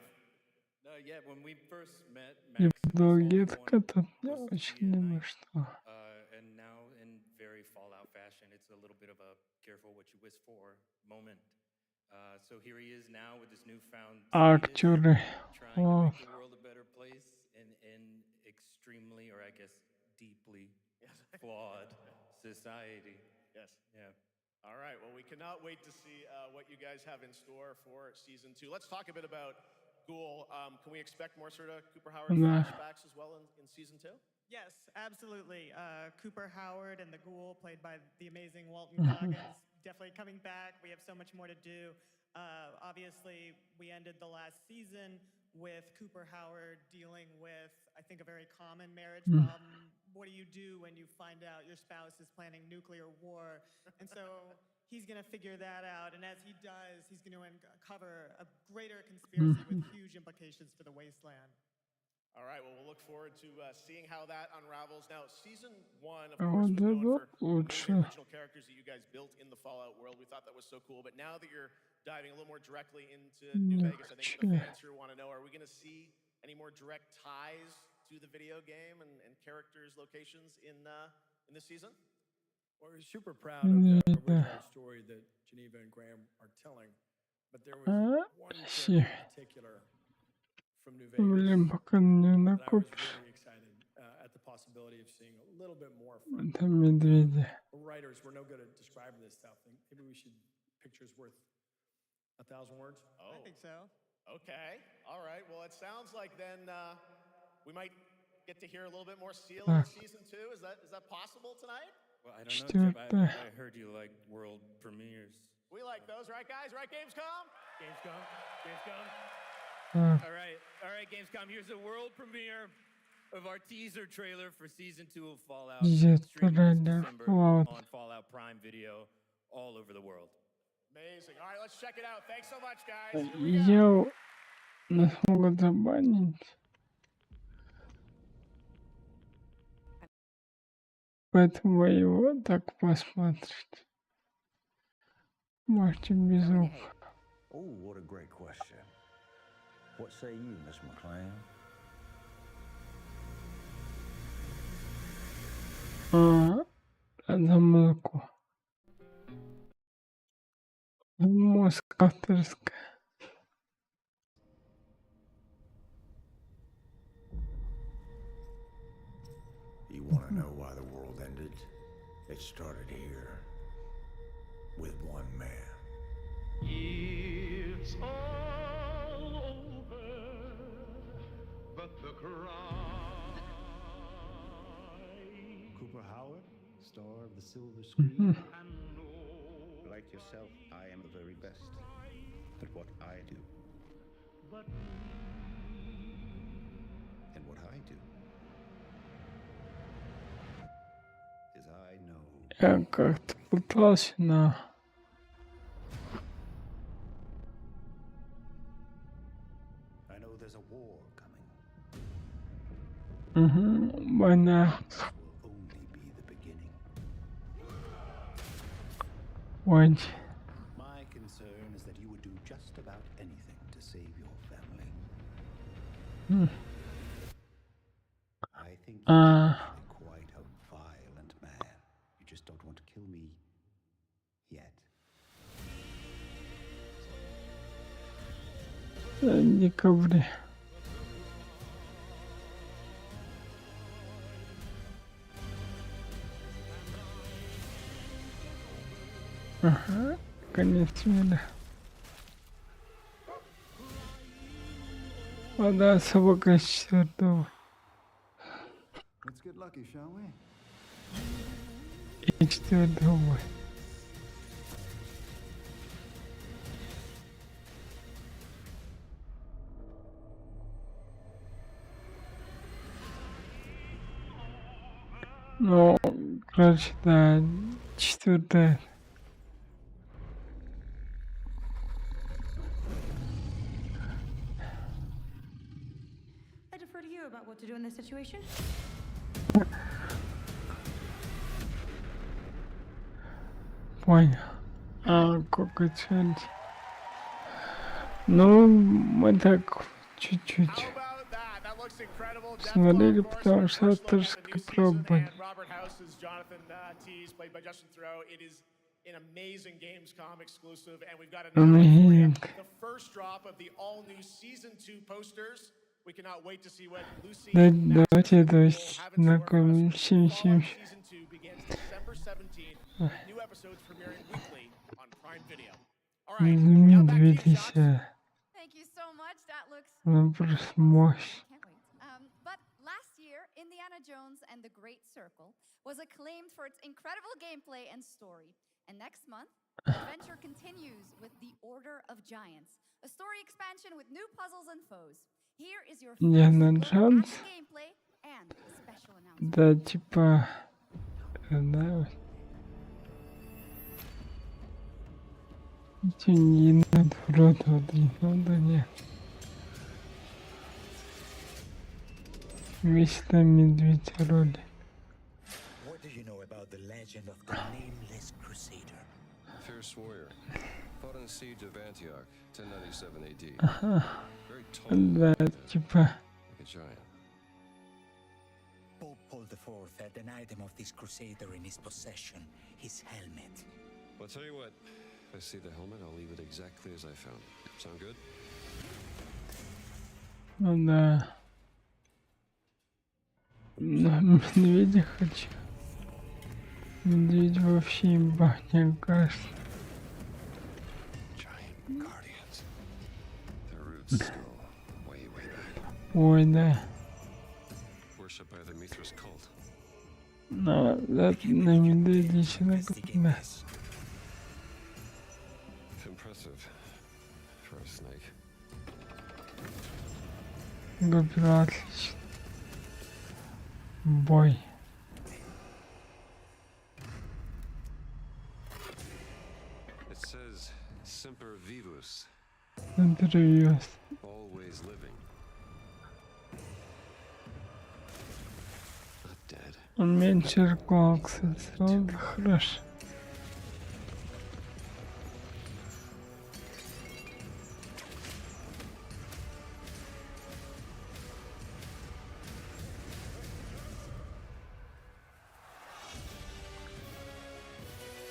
No, yeah, when we first met Я Maximus, долгетка тут не очень думаю, что. and now in very Fallout fashion, it's a little bit of a careful what you wish for moment. So here he is now with this newfound Актеры. trying to make the world a better place in extremely, or I guess deeply flawed society. Yes. Yeah. All right. Well, we cannot wait to see what you guys have in store for Season 2. Let's talk a bit about Ghoul. Can we expect more sort of Cooper Howard flashbacks as well in Season 2? Yes, absolutely. Cooper Howard and the Ghoul, played by the amazing Walton Goggins, definitely coming back. We have so much more to do. Obviously, we ended the last season with Cooper Howard dealing with, I think, a very common marriage problem. What do you do when you find out your spouse is planning nuclear war? And so he's going to figure that out. And as he does, he's going to uncover a greater conspiracy with huge implications for the wasteland. All right, well, we'll look forward to seeing how that unravels. Now, Season 1, of course, was known for the original characters that you guys built in the Fallout world. We thought that was so cool. But now that you're diving a little more directly into New Vegas, I think the fans here want to know, are we going to see any more direct ties to the video game and characters, locations in this season? Well, we're super proud of the original story that Geneva and Graham are telling. But there was one character in particular from New Vegas that I was really excited at the possibility of seeing a little bit more from. Writers were no good at describing this stuff. Maybe we should pictures worth 1,000 words. Oh, I think so. Okay. All right. Well, it sounds like then we might get to hear a little bit more Seal in season 2. Is that possible tonight? Well, I don't know, Jeff. I heard you like world premieres. We like those, right, guys? Right, Gamescom? Gamescom. All right, Gamescom. Here's the world premiere of our teaser trailer for season 2 of Fallout. Streaming this December on Fallout Prime Video all over the world. Amazing. All right, let's check it out. Thanks so much, guys. Ее нас могут забанить. Поэтому вы его так посмотрите. Можете без звука. Oh, what a great question. What say you, Miss McLean? За музыку. Музыка авторская. You want to know why the world ended? It started here with one man. It's all over, but the cry. Cooper Howard, star of the silver screen. Like yourself, I am the very best at what I do. And what I do is I know. Я как-то пытался, но... I know there's a war coming. Война. Война. My concern is that you would do just about anything to save your family. I think you're quite a violent man. You just don't want to kill me yet. В декабре. Ага, конец мира. Вода собака 4-го. Let's get lucky, shall we? И 4-го бой. Ну, короче, да, 4-е. I defer to you about what to do in this situation. Понял. Какой цель? Ну, мы так чуть-чуть смотрели, потому что авторская проба. An amazing Gamescom exclusive, and we've got another for you. The first drop of the all-new season 2 posters. We cannot wait to see what Lucy and Давайте это will have in store for us. Fallout season season 2 begins December 17th. New episodes premiering weekly on Prime Video. All right, now back to you, Shots. Thank you so much. That looks Просто мощь. Can't wait. But last year, Indiana Jones and the Great Circle was acclaimed for its incredible gameplay and story. And next month, the adventure continues with The Order of Giants, a story expansion with new puzzles and foes. Here is your first Indiana look at Jones? the gameplay and a special announcement. Да, типа... Да. Не надо в рот, вот не надо, нет. Весь там медведь роли. What do you know about the legend of the Nameless Crusader? Fierce warrior. Fought in the siege of Antioch, 1097 AD. Ага. Very tall. Да, типа... Like a giant. Pope Paul IV had an item of this crusader in his possession, his helmet. Well, I'll tell you what. If I see the helmet, I'll leave it exactly as I found it. Sound good? Ну да. На медведя хочу. Медведь вообще имба, мне кажется. Giant guardians. Their roots go way, way back. Ой, да. worshipped by the Mithras cult. No, that name edition. Impressive for a snake. Отлично. Бой. It says Semper Vivus. Интервью. Always living. Not dead. Он меньше кстати, он хорош.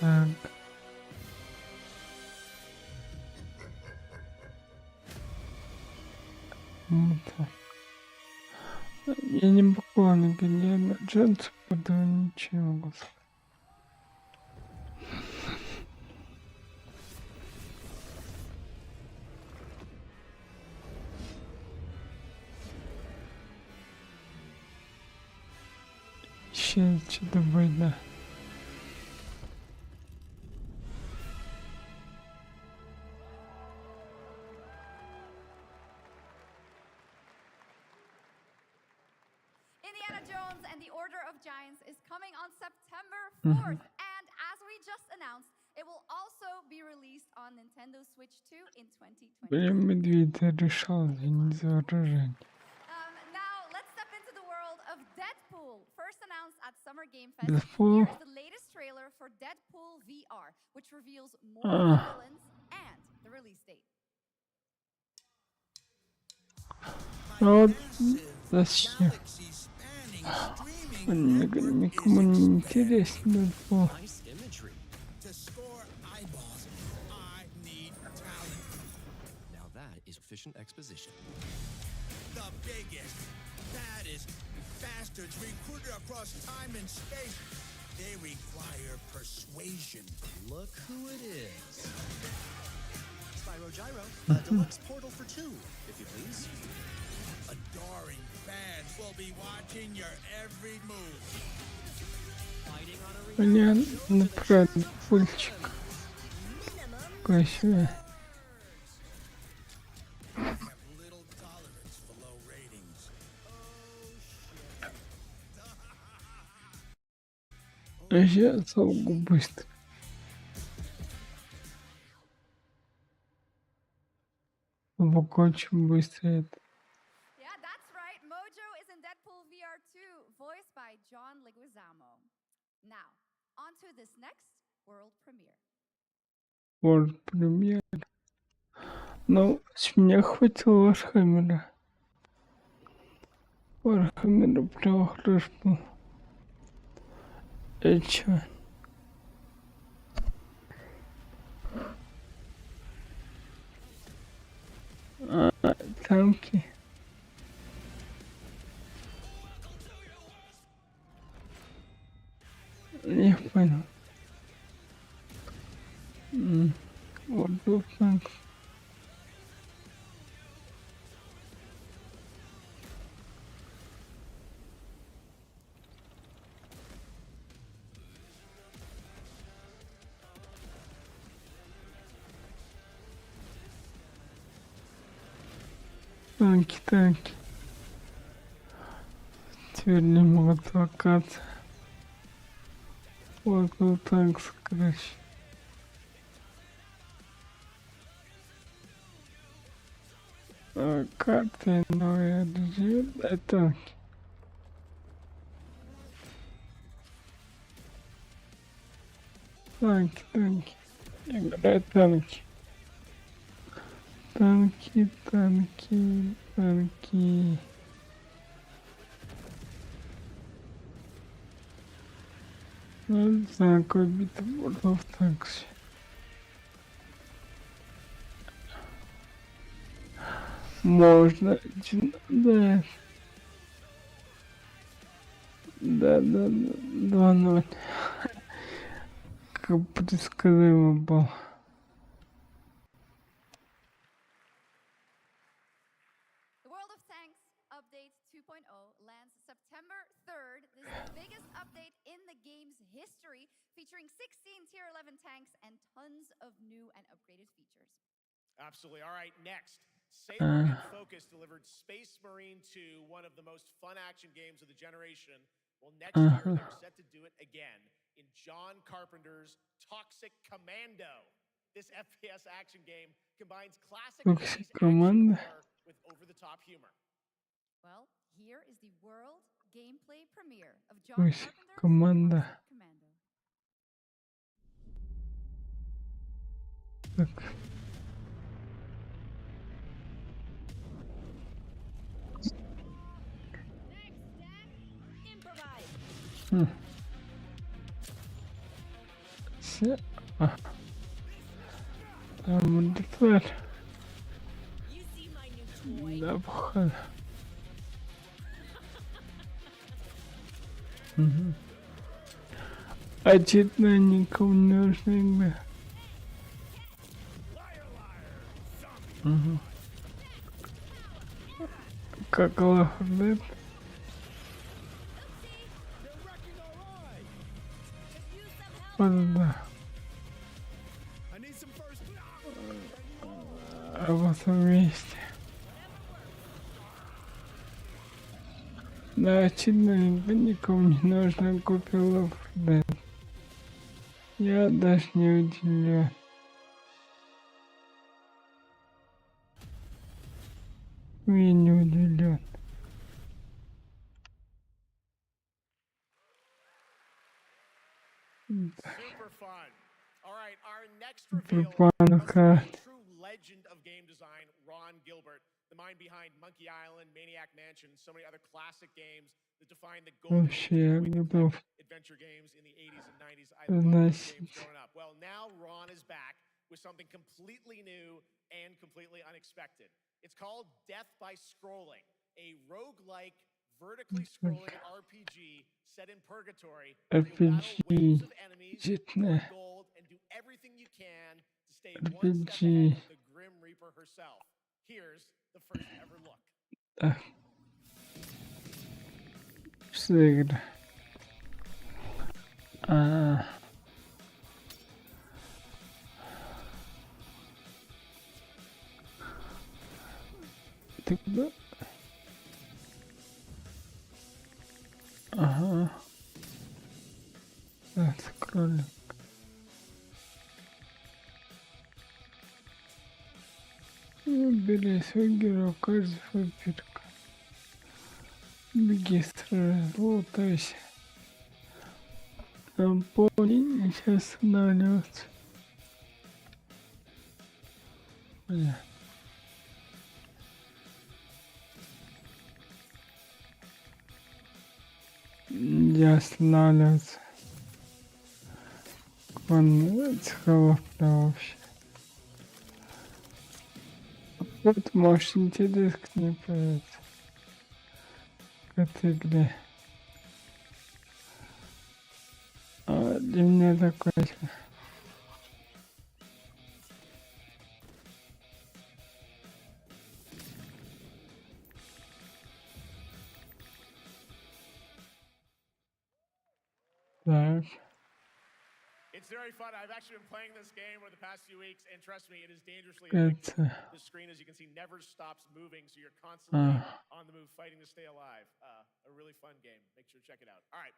Так. Я не буквально глядя джинсы, потому ничего не могу сказать. Еще что-то война. Indiana Jones and the Order of Giants is coming on September 4th, and as we just announced, it will also be released on Nintendo Switch 2 in 2020. Блин, медведь решал, я не заражен. Now, let's step into the world of Deadpool. First announced at Summer Game Fest, Deadpool. here is the latest trailer for Deadpool VR, which reveals more of the villains and the release date. Вот, зачем? Никому не интересно Deadpool. To score eyeballs, I need talent. Now that is efficient exposition. The biggest, baddest bastards recruited across time and space. They require persuasion. Look who it is. Spyro Gyro, a deluxe portal for two, if you please. Adoring fans will be watching your every move. Понятно, правда, пульчик. Красиво. Сейчас солгу быстро. Очень быстро это. Yeah, that's right. Mojo is in Deadpool VR 2, voiced by John Leguizamo. Now, on to this next world premiere. World премьер. Ну, с меня хватило Вархаммера. Вархаммер прям хорош был. И чё? Танки. Не понял. Вот был танк. Танки. Теперь не могут толкаться. Вот был танк, короче. Карты новые режим, да, танки. Танки. Играть танки. Танки. Ну, знаю, какой битва была в танксе. Можно, да. Да, 2-0. Как предсказуемо было. The World of Tanks Update 2.0 lands September history, featuring 16 Tier 11 tanks and tons of new and upgraded features. Absolutely. All right, next. Saber and Focus delivered Space Marine 2, one of the most fun action games of the generation. Well, next year, they're set to do it again in John Carpenter's Toxic Commando. This FPS action game combines classic 80s action horror with over-the-top humor. Well, here is the world gameplay premiere of John Carpenter's Команда. Toxic Commando. Так. Все. Там деталь. Да, походу. А читно никому не нужно. Как лохлет. Вот да. А вот вместе. Да, очевидно, никому не нужно купил лохлет. Я даже не удивлен. Я не удивлен. Super fun. All right, our next reveal comes from a true legend of game design, Ron Gilbert, the mind behind Monkey Island, Maniac Mansion, so many other classic games that define the golden age of adventure games in the 80s and 90s. I loved those games growing up. Well, now Ron is back with something completely new and completely unexpected. It's called Death by Scrolling, a roguelike, vertically scrolling RPG set in purgatory. You'll battle waves of enemies, collect gold, and do everything you can to stay one step ahead of the Grim Reaper herself. Here's the first ever look. Что за игра? Ты куда? Ага. Это кролик. Бери свой герой, каждый выбирка. Беги сразу, лутайся. Там пони не сейчас останавливаться. Понятно. Не останавливаться. Он цеховок вообще. Вот, может, интерес к ней появится. К этой игре. А для меня такой же. Так. It's very fun. I've actually been playing this game over the past few weeks, and trust me, it is dangerously addictive. The screen, as you can see, never stops moving, so you're constantly on the move, fighting to stay alive. A really fun game. Make sure to check it out. All right.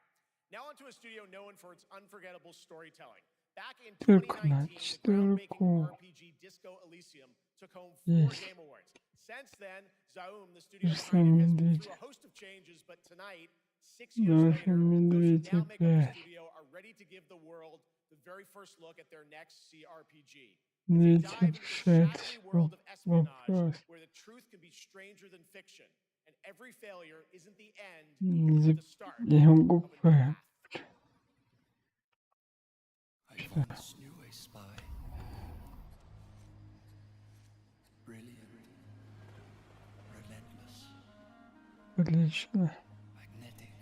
Now onto a studio known for its unforgettable storytelling. Back in 2019, the groundbreaking RPG Disco Elysium took home 4 Game Awards. Since then, Zaum, the studio behind it, has been through a host of changes, but tonight, 6 years later, those who now make up the studio are ready to give the world the very first look at their next CRPG. They dive into the shadowy world of espionage, where the truth can be stranger than fiction, and every failure isn't the end, but the start of a new path. I once knew a spy. Brilliant. Relentless. Отлично. Magnetic.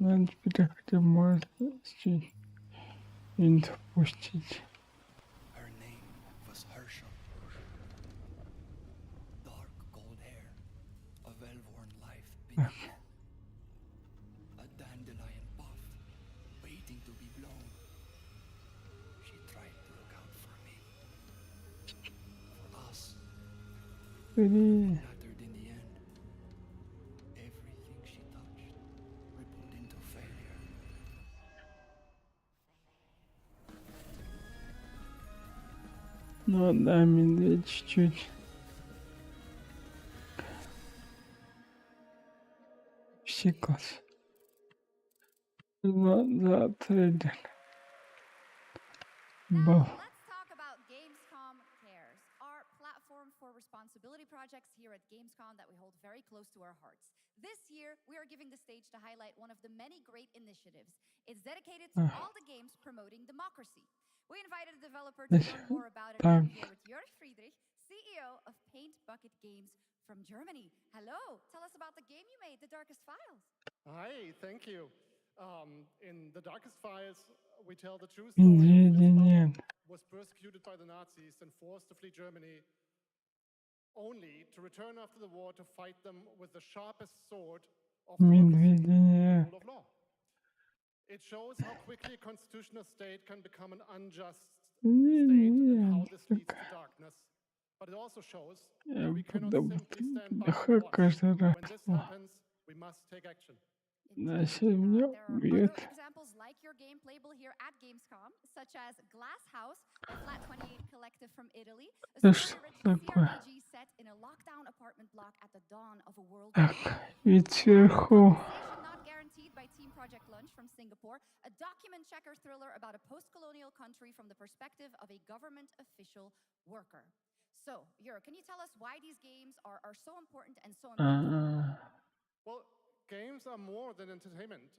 Надо теперь хотя бы можно не допустить. Her name was Herschel. Dark gold hair, a well-worn life beneath. A dandelion buff, waiting to be Three. Mattered in the end. Everything she touched rippled into failure. Ну да, медведь чуть-чуть. Щекос. За трейлер. Бо. Let's talk about Gamescom Cares, our platform for responsibility projects here at Gamescom that we hold very close to our hearts. This year, we are giving the stage to highlight one of the many great initiatives. It's dedicated to all the games promoting democracy. We invited a developer to learn more about it. I'm here with Jörg Friedrich, CEO of Paint Bucket Games from Germany. Hello, tell us about the game you made, The Darkest Files. Hi, thank you. In The Darkest Files, we tell the true story of Liz was persecuted by the Nazis and forced to flee Germany, only to return after the war to fight them with the sharpest sword of democracy, the rule of law. It shows how quickly a constitutional state can become an unjust state and how this leads to darkness. But it also shows that we cannot simply stand by and watch. When this happens, we must take action. There are other examples like your game playable here at Gamescom, such as Glass House by Flat 28 Collective from Italy, a story-rich CRPG set in a lockdown apartment block at the dawn of a world war. Compensation not guaranteed by Team Project Lunch from Singapore, a document checker thriller about a post-colonial country from the perspective of a government official worker. So, Jörg, can you tell us why these games are so important and so important? Well, games are more than entertainment.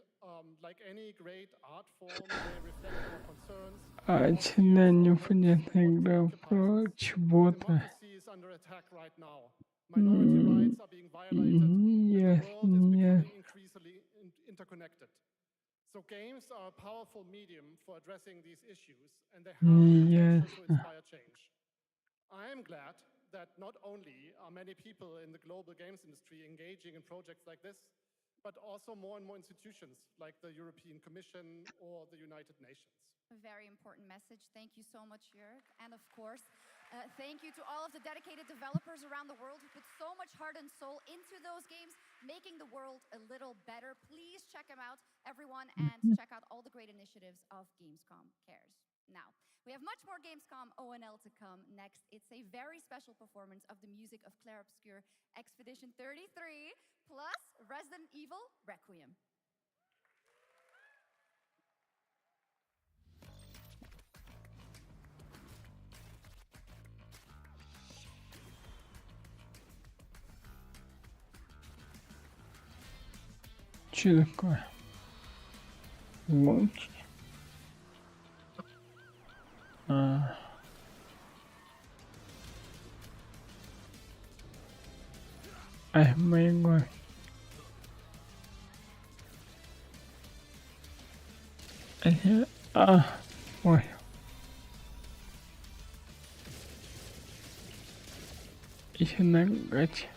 Like any great art form, they reflect our concerns. Непонятная игра про чего-то. Democracy is under attack right now. Minority rights are being violated, and the world is becoming increasingly interconnected. So games are a powerful medium for addressing these issues, and they have the potential to inspire change. I am glad that not only are many people in the global games industry engaging in projects like this, but also more and more institutions like the European Commission or the United Nations. A very important message. Thank you so much, Jörg. And of course, thank you to all of the dedicated developers around the world who put so much heart and soul into those games, making the world a little better. Please check them out, everyone, and check out all the great initiatives of Gamescom Cares. Now, we have much more Gamescom ONL to come next. It's a very special performance of the music of Clair Obscur Expedition 33 plus Resident Evil Requiem. Что такое? Лонки. Ай, моего. Ой. Еще нагать.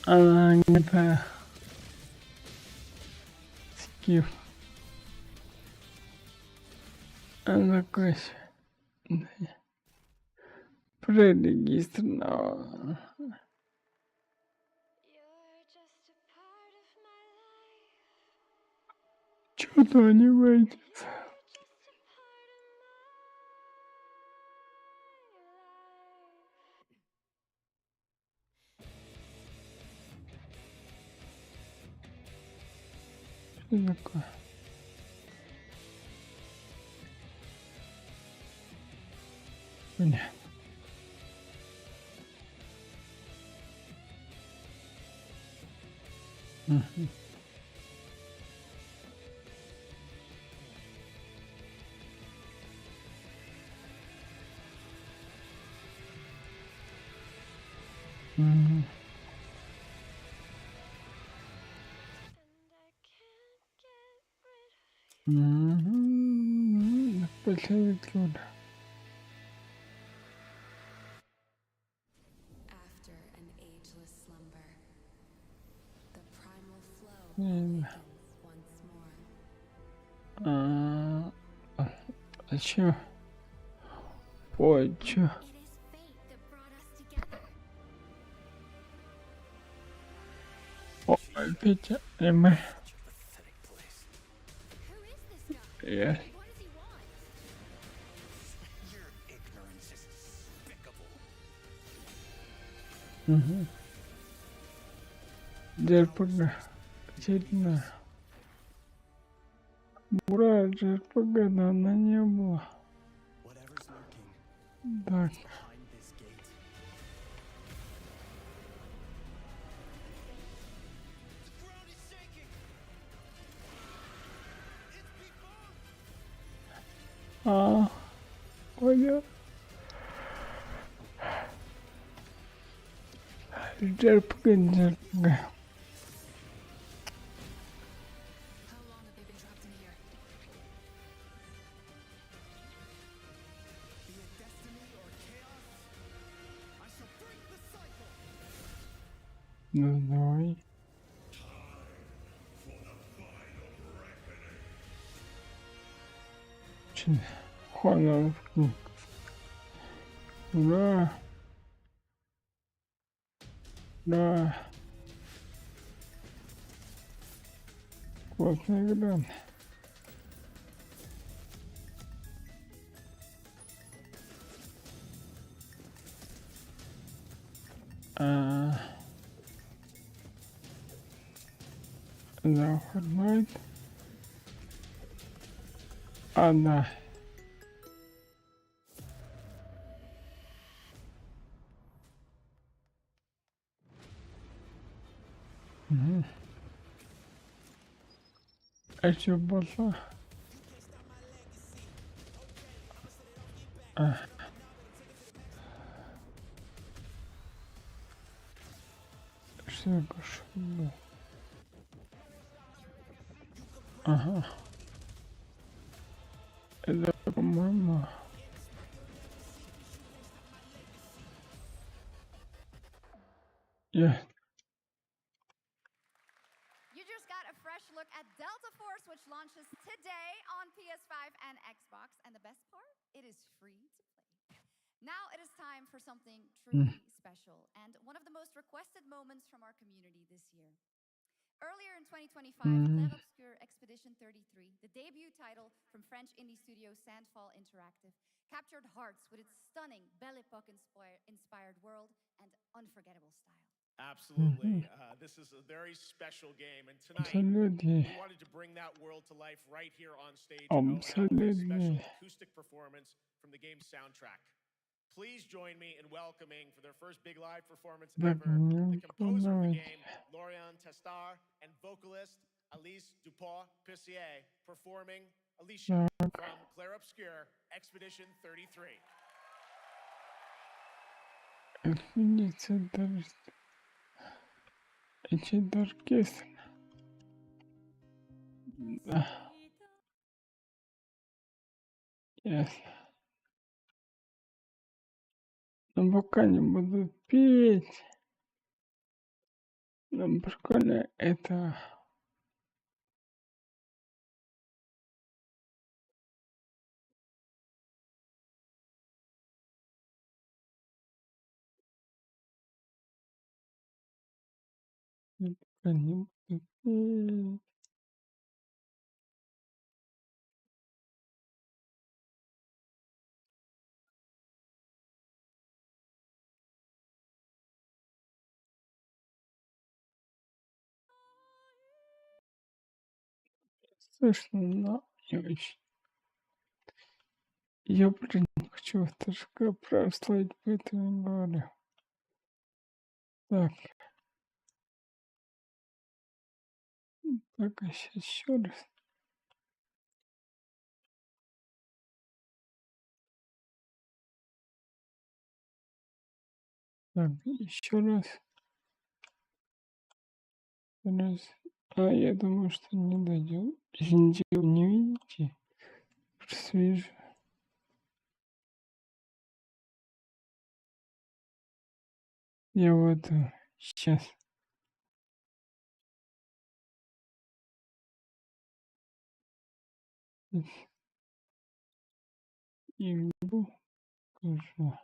Это скиф. Такой прорегистрирован. Что-то не выйдет. Что такое? Понятно. Последний труд. After an ageless slumber, the primal flow awakens once more. Зачем? Ой, чё? О, опять аниме. Я. Угу. JRPG. Очередная. Ура, JRPG, да, она не было. Так. Понял. JRPG. Ну, давай. Хонор. Ура. Да. Классная игра. Да, Fortnite. Да. Угу. А что было? Что было? Ага. Это, по-моему... Я... You just got a fresh look at Delta Force, which launches today on PS5 and Xbox. And the best part? It is free to play. Now it is time for something truly special and one of the most requested moments from our community this year. Earlier in 2025, Clair Obscur Expedition 33, the debut title from French indie studio Sandfall Interactive, captured hearts with its stunning Belle Époque-inspired world and unforgettable style. Absolutely. This is a very special game. And tonight, we wanted to bring that world to life right here on stage at ONL with a special acoustic performance from the game's soundtrack. Please join me in welcoming, for their first big live performance ever, the composer of the game, Lauriane Testar, and vocalist Alice Dupont-Pussier, performing Alicia from Clair Obscur Expedition 33. Это оркестр. Да. Ясно. Но пока не буду петь. Нам прикольно это... Пока не буду петь. Слышно, но не очень. Я, блин, не хочу автошка прослать, поэтому говорю. Так. Так, а сейчас еще раз. Так, еще раз. Раз. Я думаю, что не дойдем. Извините, вы не видите? Просто вижу. Я вот сейчас. игру покажу.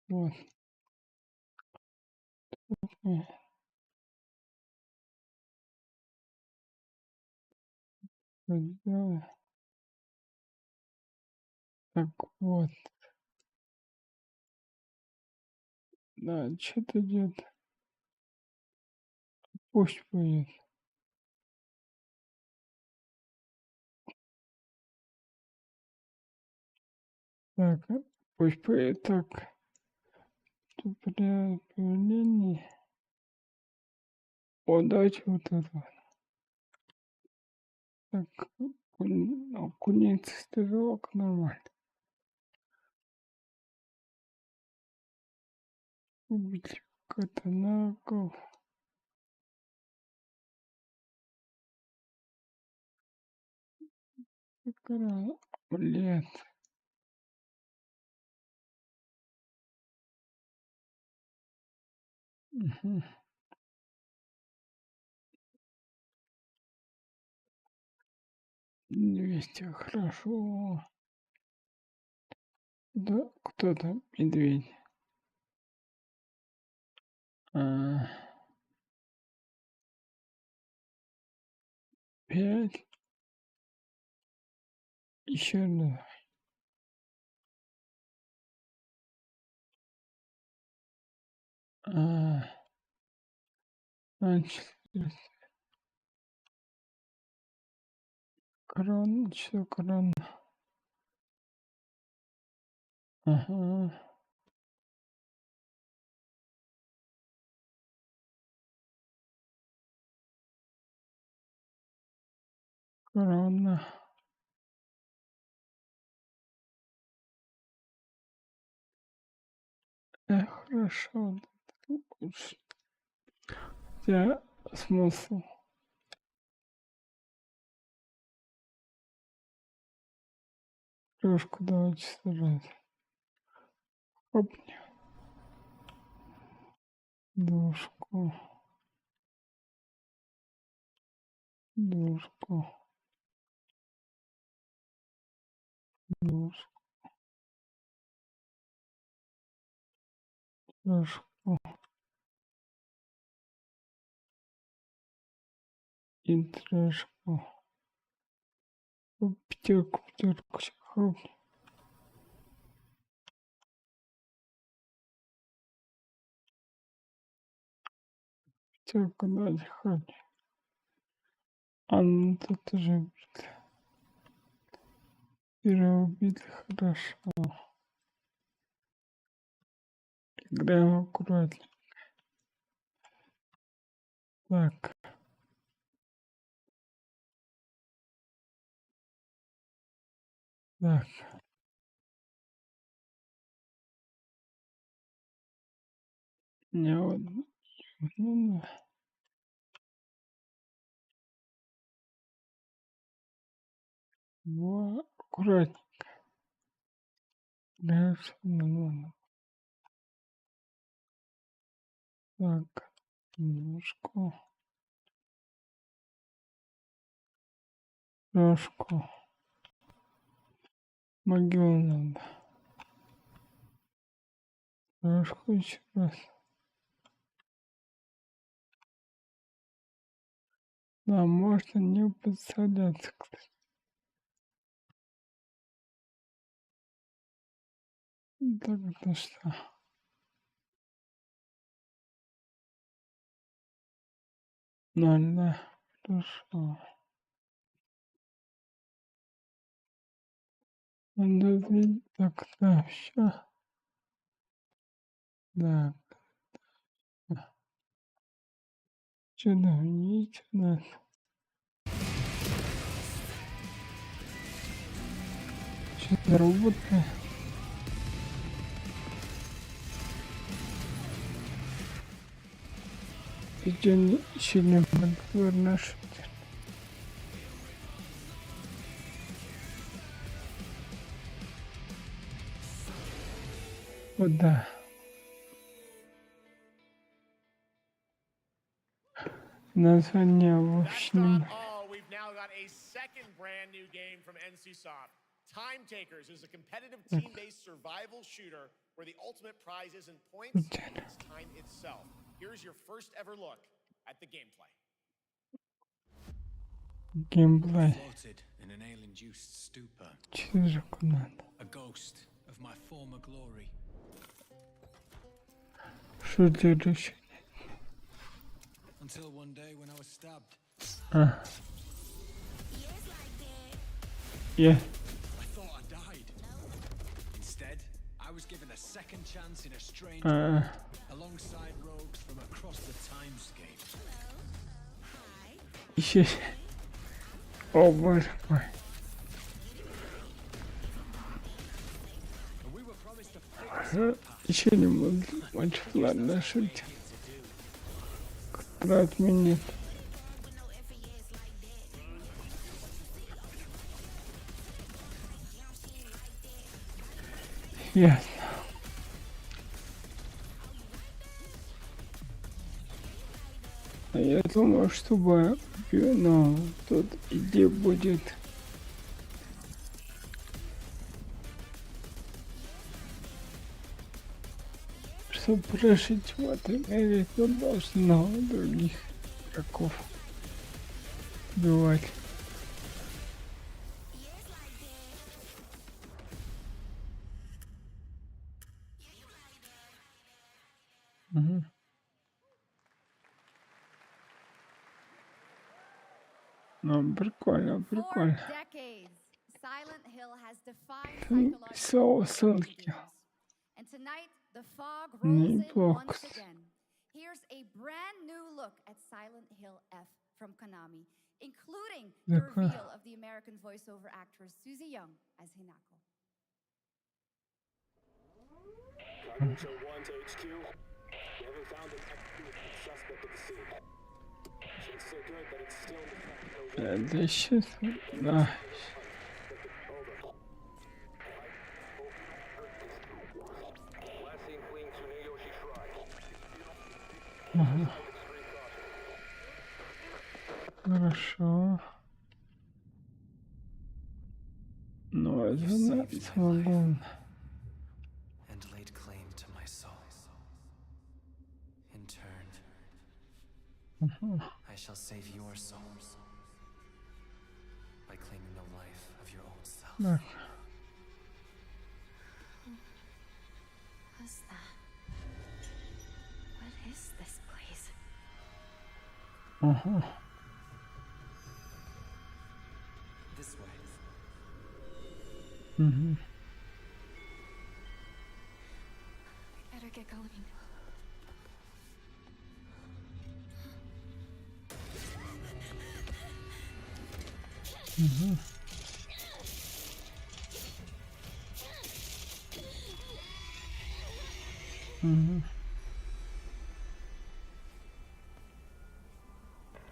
Вот. Сделаю. Так вот. Да, что-то идет. Пусть будет. Так, пусть будет так. Тут при появлении. О, давайте вот это. Так, куница стрелок нормально. Убить катанаков. Блин. Угу. 200, хорошо. Да, кто там? Медведь. А, 5. Еще одна. Значит, крон, что крон? Ага. Корона. Хорошо. Хотя смысл. Кружку давайте сажать. Опни. Душку. Душку. Душку. Душку. И трешку. Пятерку, хрупни. Пятерку давайте хрупни. А ну тут уже переубили хорошо. Играем аккуратно. Так. Так. Не вот. Ну, вот. Аккуратненько. Дальше. Ну. Так. Немножко. Ножку. Могилу надо. Ножку еще раз. Да, можно не подсадаться, кстати. Так это что? Нормально. Хорошо. Надо видеть. Так, да, все. Так. Что там есть у нас? Что-то роботы. Идем сильно наши. Вот да. название That's not вообще. all. We've now got a second brand new game from NCSoft. Time Takers is a competitive team-based survival shooter where the ultimate prize isn't points, it's time itself. Here's your first ever look at the gameplay. Геймплей. Floated in an ale-induced stupor. A ghost of my former glory. Следующий. Until one day when I was stabbed. Yeah. I thought I died. Instead, I was given a second chance in a strange alongside rogues from across the timescape. Еще. О, боже мой. And we were promised a fix. Еще не буду мультиплеерная шутка. Которая отменит. Ясно. Я думаю, чтобы но тут идея будет чтобы прожить в этом мире, то должно других игроков убивать. Угу. Ну, прикольно, прикольно. Ссылки. Неплохо. Here's a brand new look at Silent Hill F from Konami, including the reveal of the American voiceover actress Susie Young as Hinako. Cargo 1 to HQ. We haven't found a suspect at the scene. Chances are good, but it's still in the Это сейчас, да. Ага. Хорошо. Ну, это самое главное. And laid claim to my soul. In turn, I shall save your souls by claiming the life of your own self. Так. What's that? What is this place? Ага. This way. Угу. Better get going. Угу. Угу.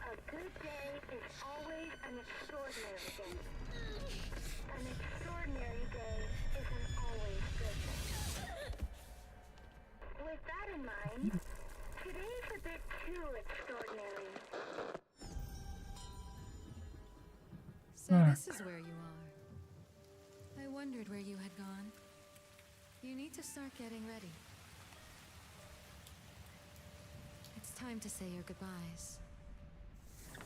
A good day is always an extraordinary day. An extraordinary day isn't always good. With that in mind, today's a bit too extraordinary. So this is where you are. I wondered where you had gone. You need to start getting ready. It's time to say your goodbyes.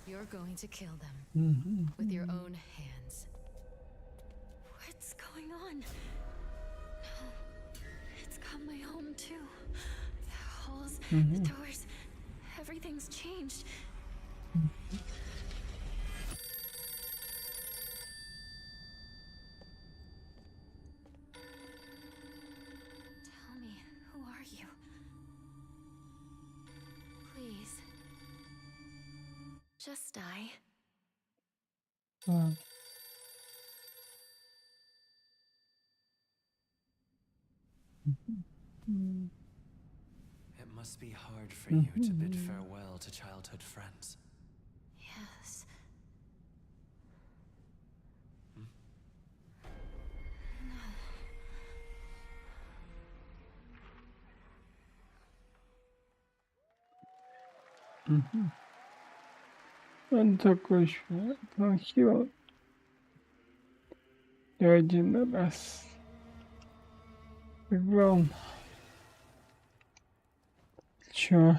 You're going to kill them with your own hands. What's going on? No. It's got my home too. The halls, the doors, everything's changed. Tell me, who are you? Please. Just die. It must be hard for you to bid farewell to childhood friends. Yes. Угу. Он такой еще плохил. Я один раз играл. Чё?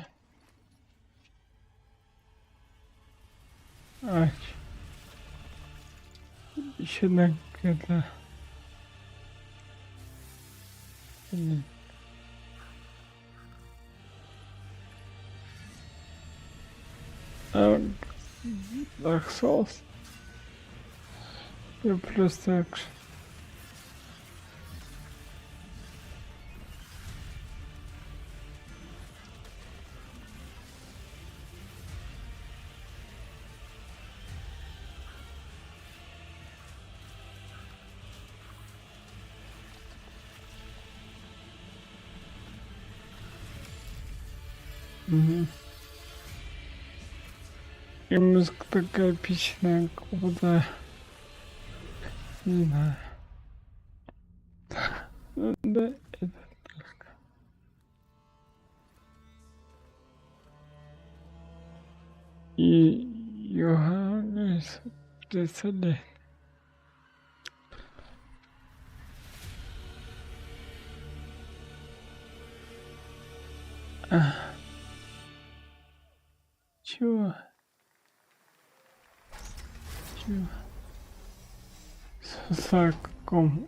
Еще на это... Dark Souls. Я просто... Угу. И музыка такая эпичная, как будто... Не знаю. Ну, да, это только. И Йоханнес представляет. Чего? Чего? С каком?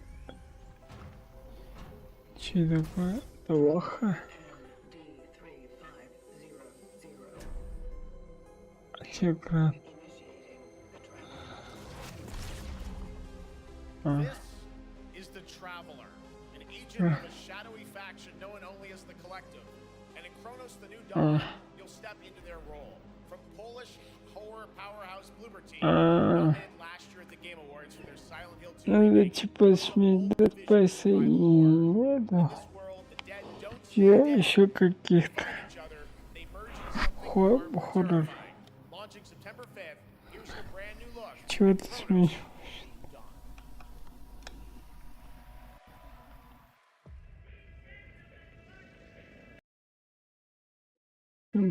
Че такое? Плохо? Экран. This is the Traveler, an agent of a shadowy faction known only as the Collective. And in Kronos the New Dawn, you'll step into their role. From Polish horror powerhouse Bloober Team, brought in last year at the Game Awards for their Silent Hill 2 Надо типа сменить Dead и это. Я еще каких-то хоррор. Чего ты смеешь?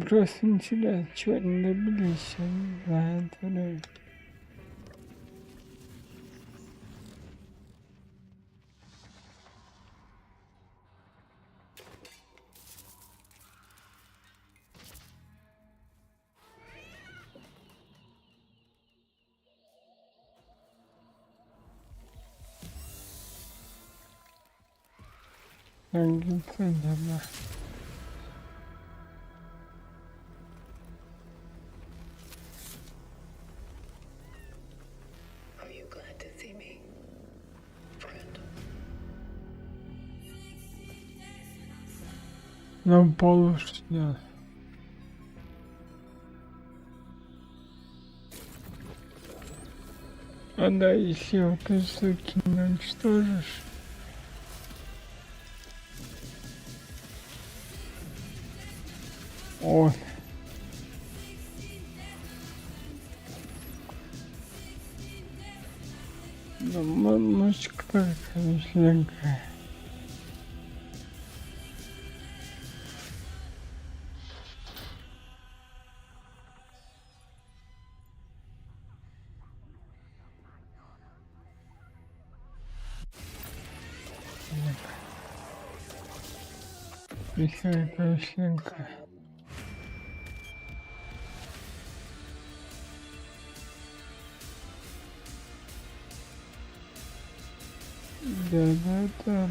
Просто интересно, чего не добились за это время. Геймплей, да. Нам получится. А да, если вот эти штуки не уничтожишь. О. Ну, мальчик такая, конечно, Михаил Павленко. Да.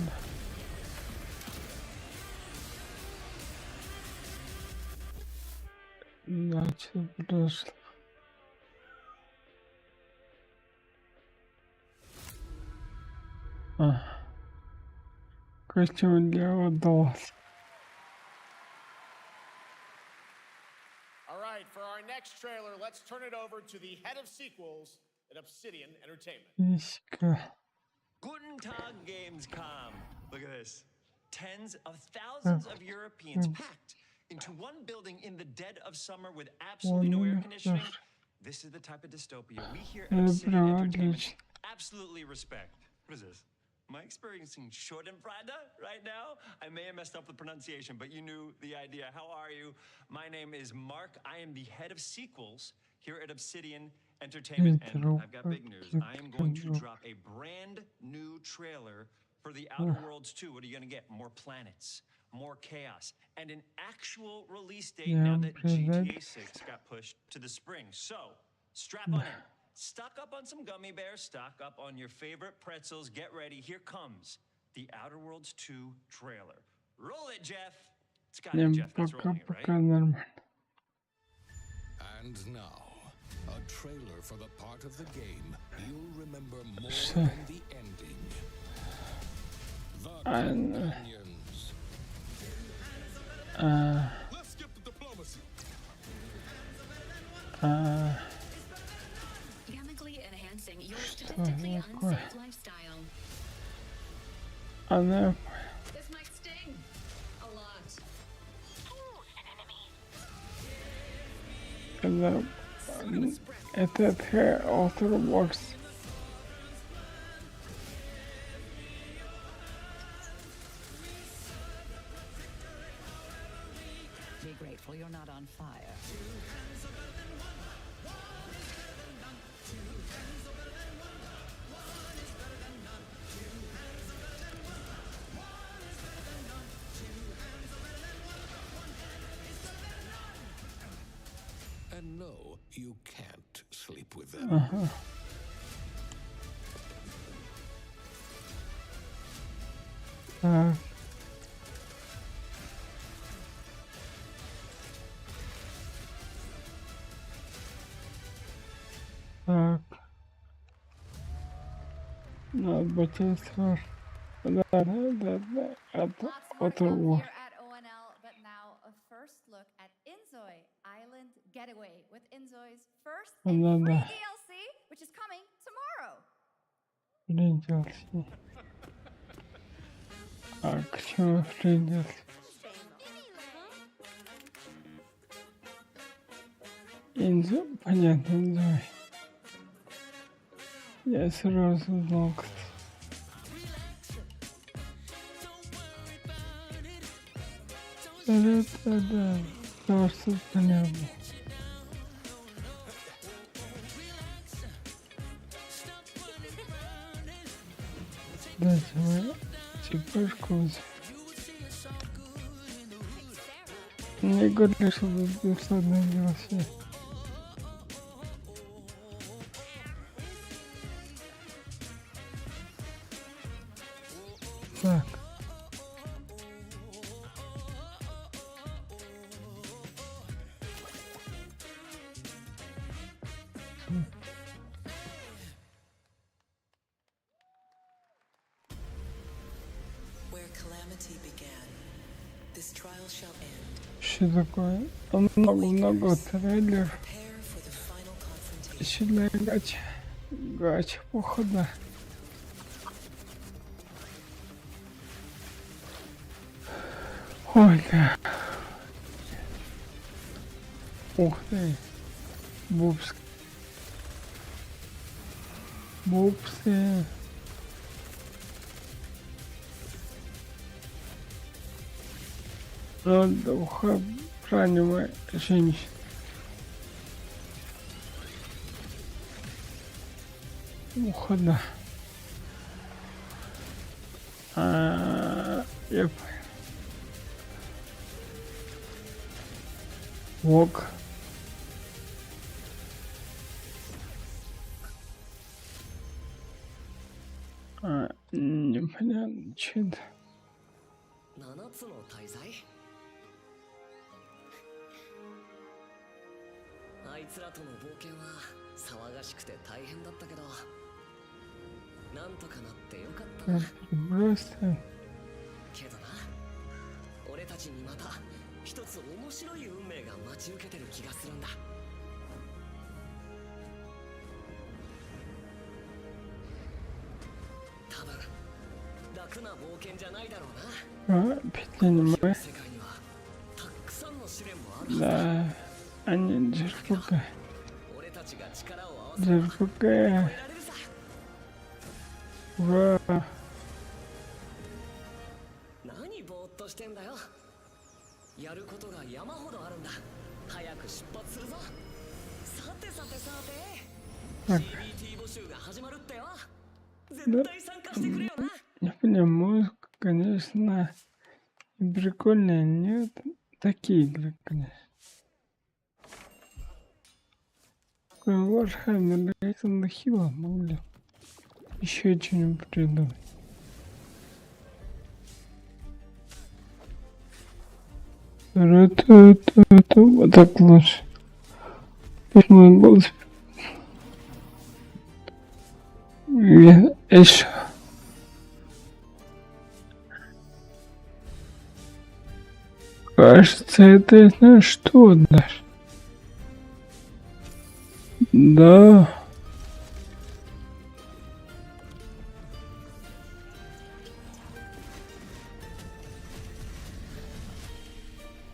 Начал прошло. Костюм для удалось. Alright, for our next trailer, let's turn it over to the head of sequels at Obsidian Entertainment. Guten Tag, Gamescom. Look at this. Tens of thousands of Europeans packed into one building in the dead of summer with absolutely no air conditioning. This is the type of dystopia we here at Obsidian Entertainment absolutely respect. What is this? Am I experiencing Schadenfreude right now? I may have messed up the pronunciation, but you knew the idea. How are you? My name is Mark. I am the head of sequels here at Obsidian Entertainment, and I've got big news. I am going to drop a brand new trailer for The Outer Worlds 2. What are you going to get? More planets, more chaos, and an actual release date now that GTA 6 got pushed to the spring. So, strap on in. Stock up on some gummy bears, stock up on your favorite pretzels. Get ready. Here comes The Outer Worlds 2 trailer. Roll it, Jeff. It's got it, Jeff. That's rolling it, right? And now, a trailer for the part of the game you'll remember more than the ending. The Companions. Let's skip the diplomacy. Chemically enhancing your statistically unsafe lifestyle. This might sting a lot. Это author works. Be grateful you're not on fire. And no, you can't sleep with them. No, but it's for that Lots more to come here at ONL, but now a first look at Inzoi Island Getaway with Inzoi's first and free DLC, which is coming tomorrow. Понятно, Инзой. Я сразу знал, кто. Да, кажется, понятно. Дайте мне цепочку. Не говори, что вы бесплатно делаете. Так. Where calamity began, this trial shall end. Что такое? Там много трейлеров. Сильная гача, походу. Ой, да. Ух ты. Бубсы. Правда, уха раннего женщин. Ухода. Я понял. Вок. Непонятно, что это. 7つの大罪？あいつらとの冒険は騒がしくて大変だったけど、なんとかなってよかったな。けどな、俺たちにまた一つ面白い運命が待ち受けてる気がするんだ。多分楽な冒険じゃないだろうな。Понимаю. 世界にはたくさんの試練もあるはずだ。 Да, они жестокие. 俺たちが力を合わせれば超えられるさ。 Ура! 何ぼーっとしてんだよ。やることが山ほどあるんだ。早く出発するぞ。さてさ Так. Да. Я понимаю, музыка, конечно, и прикольная, нет, такие игры, конечно. Warhammer Raising the Hill могли еще что-нибудь придумать. Вот так лучше. Мой голос. Еще. Кажется, это знаешь что даже. Да.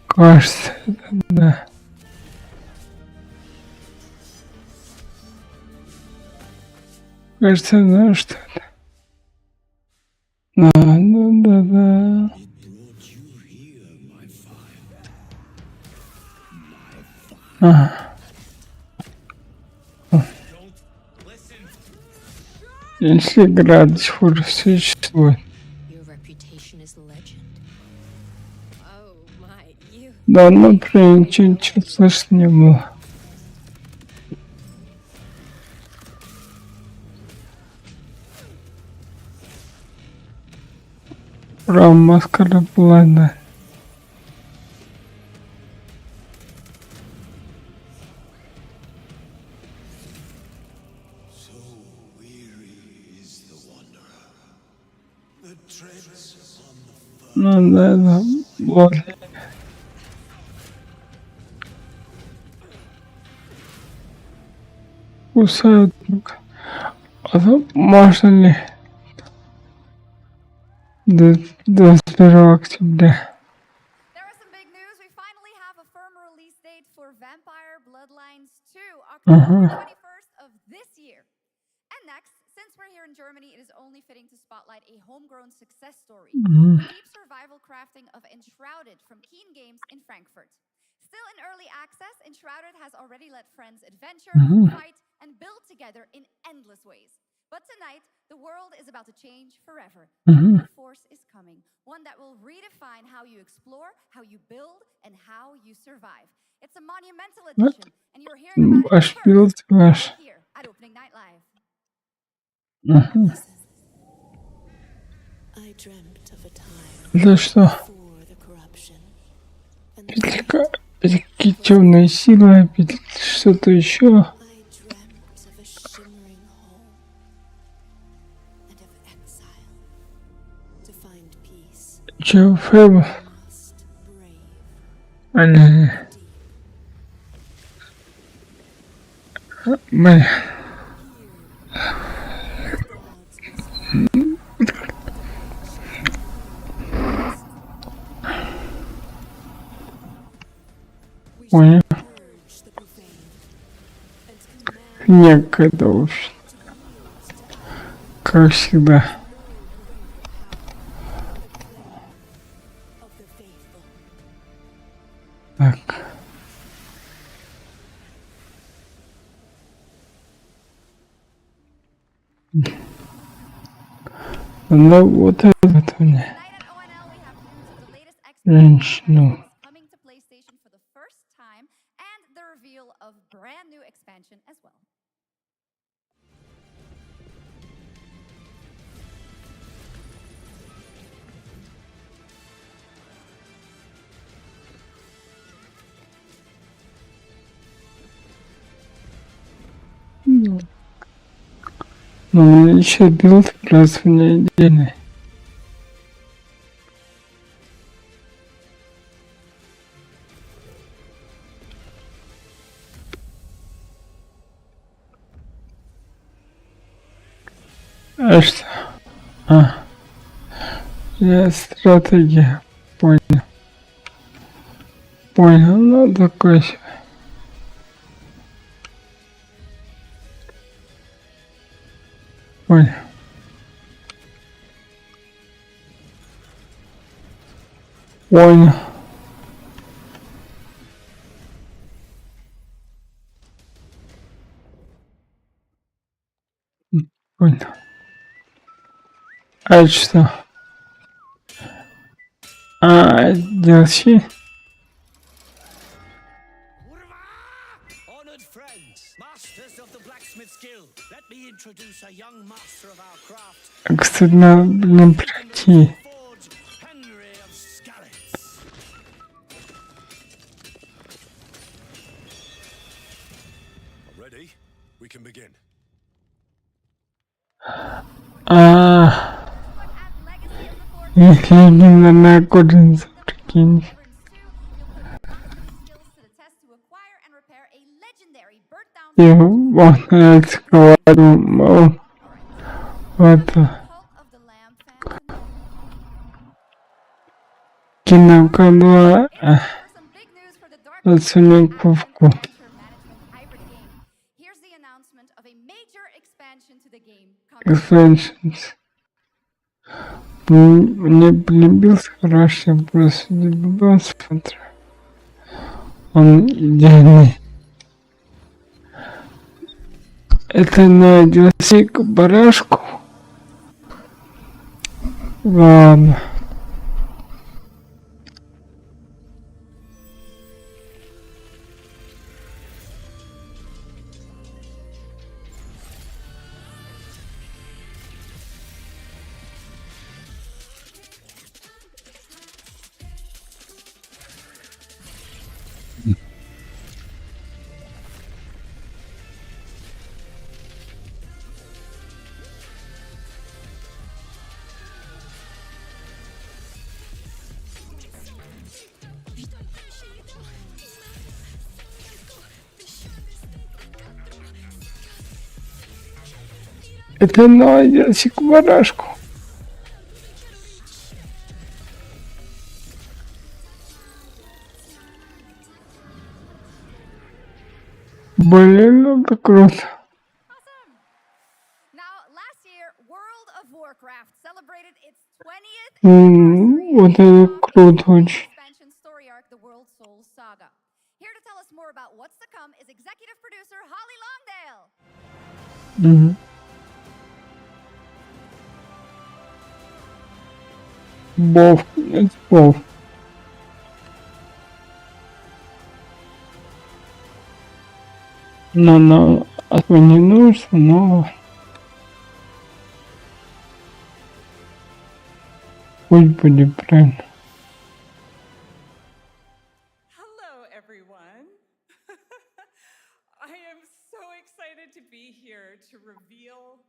Кажется, это да. Кажется, знаешь что это. Да. Если игра до сих пор существует. Давно про ничего слышно не было. Про Маскара была, да. Ну да, вот. Кусают. А можно ли до 21 октября? Germany, it is only fitting to spotlight a homegrown success story. The deep survival crafting of Enshrouded from Keen Games in Frankfurt. Still in early access, Enshrouded has already let friends adventure, fight, and build together in endless ways. But tonight, the world is about to change forever. A new force is coming, one that will redefine how you explore, how you build, and how you survive. It's a monumental edition, and you're hearing about it first right here at Opening Night Live. За что? Какие темные силы, опять что-то еще. Че, Фэб? Блин. Понял. Некогда уж. Как всегда. Так. Ну вот это мне. Женщину. Ну, еще билд раз в неделю. А что? Я стратегия. Понял. Понял, ну такой себе. Понял. Понял. Понял. А что? DLC? Honored friends, masters of the blacksmith guild, let me introduce a young master of our craft. Кстати, надо, блин, пройти. Ready? We can begin. Если именно на кодинцев, прикинь. И вот экскаватором, это киноканал Оценниковку. Expansions. Мне полюбился хороший, просто любой смотрю. Он идеальный. Это на DLC к барашку. Ладно. Это на DLC к барашку. Блин, это круто. Вот это круто очень. Бов, это Бов. Но особо не нужно, но пусть будет правильно. Hello, everyone. I am so excited to be here to reveal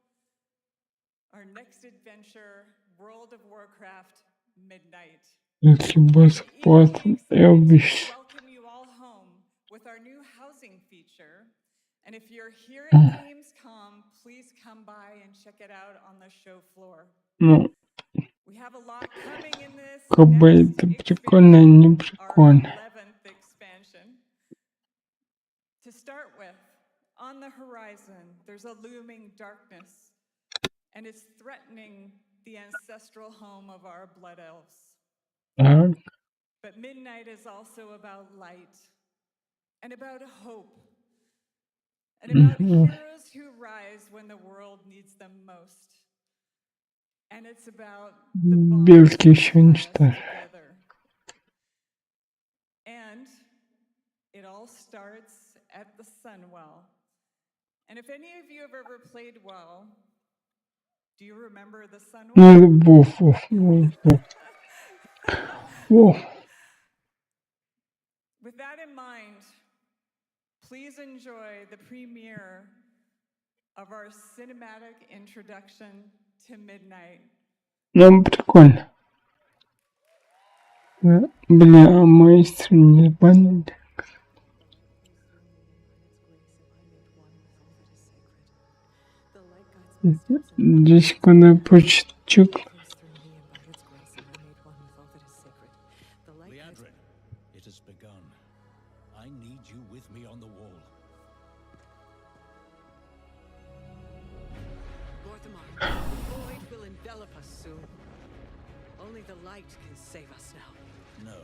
our next adventure, World of Warcraft Midnight. Если бесплатно, я обещаю. Welcome you all home with our new housing feature. And if you're here at Gamescom, please come by and check it out on the show floor. Ну, We have a lot coming in this как бы это прикольно и не прикольно. 11th expansion. To start with, on the horizon, there's a looming darkness, and it's threatening the ancestral home of our blood elves. But Midnight is also about light, and about hope, and about heroes who rise when the world needs them most. And it's about the bond together. And it all starts at the Sunwell. And if any of you have ever played WoW, do you remember the Sunwell? With that in mind, please enjoy the premiere of our cinematic introduction to Midnight. Ну, прикольно. Бля, а мои стримы не банили. Здесь куда почтчик. It has begun. I need you with me on the wall. The void will envelop us soon. Only the light can save us now. No.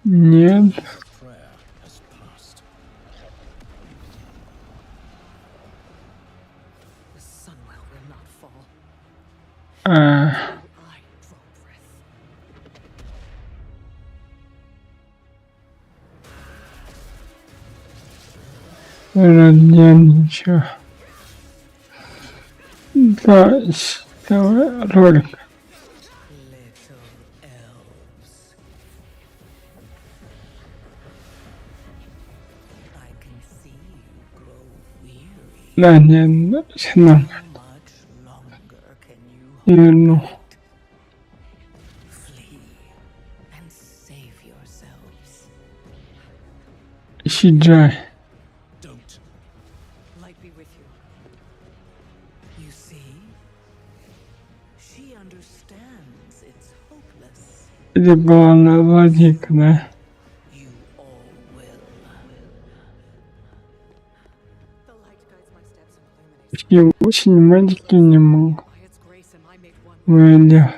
Нет. Prayer has passed. The Sunwell will not Ничего. Да, давай ролик. Да, не, все нормально. Я верну. Сиджай. Это главная логика, да? Я очень внимательно не могу. Вылез.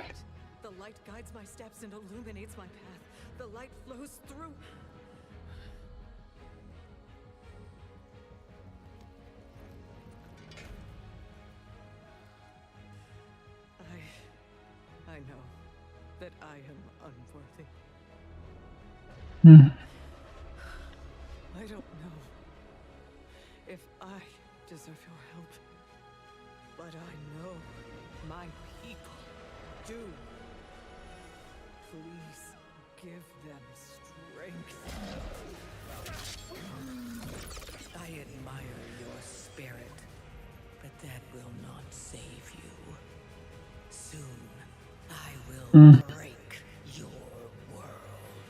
I know that I am unworthy. I don't know if I deserve your help, but I know my people do. Please give them strength. I admire your spirit, but that will not save you. Soon, I will break your world.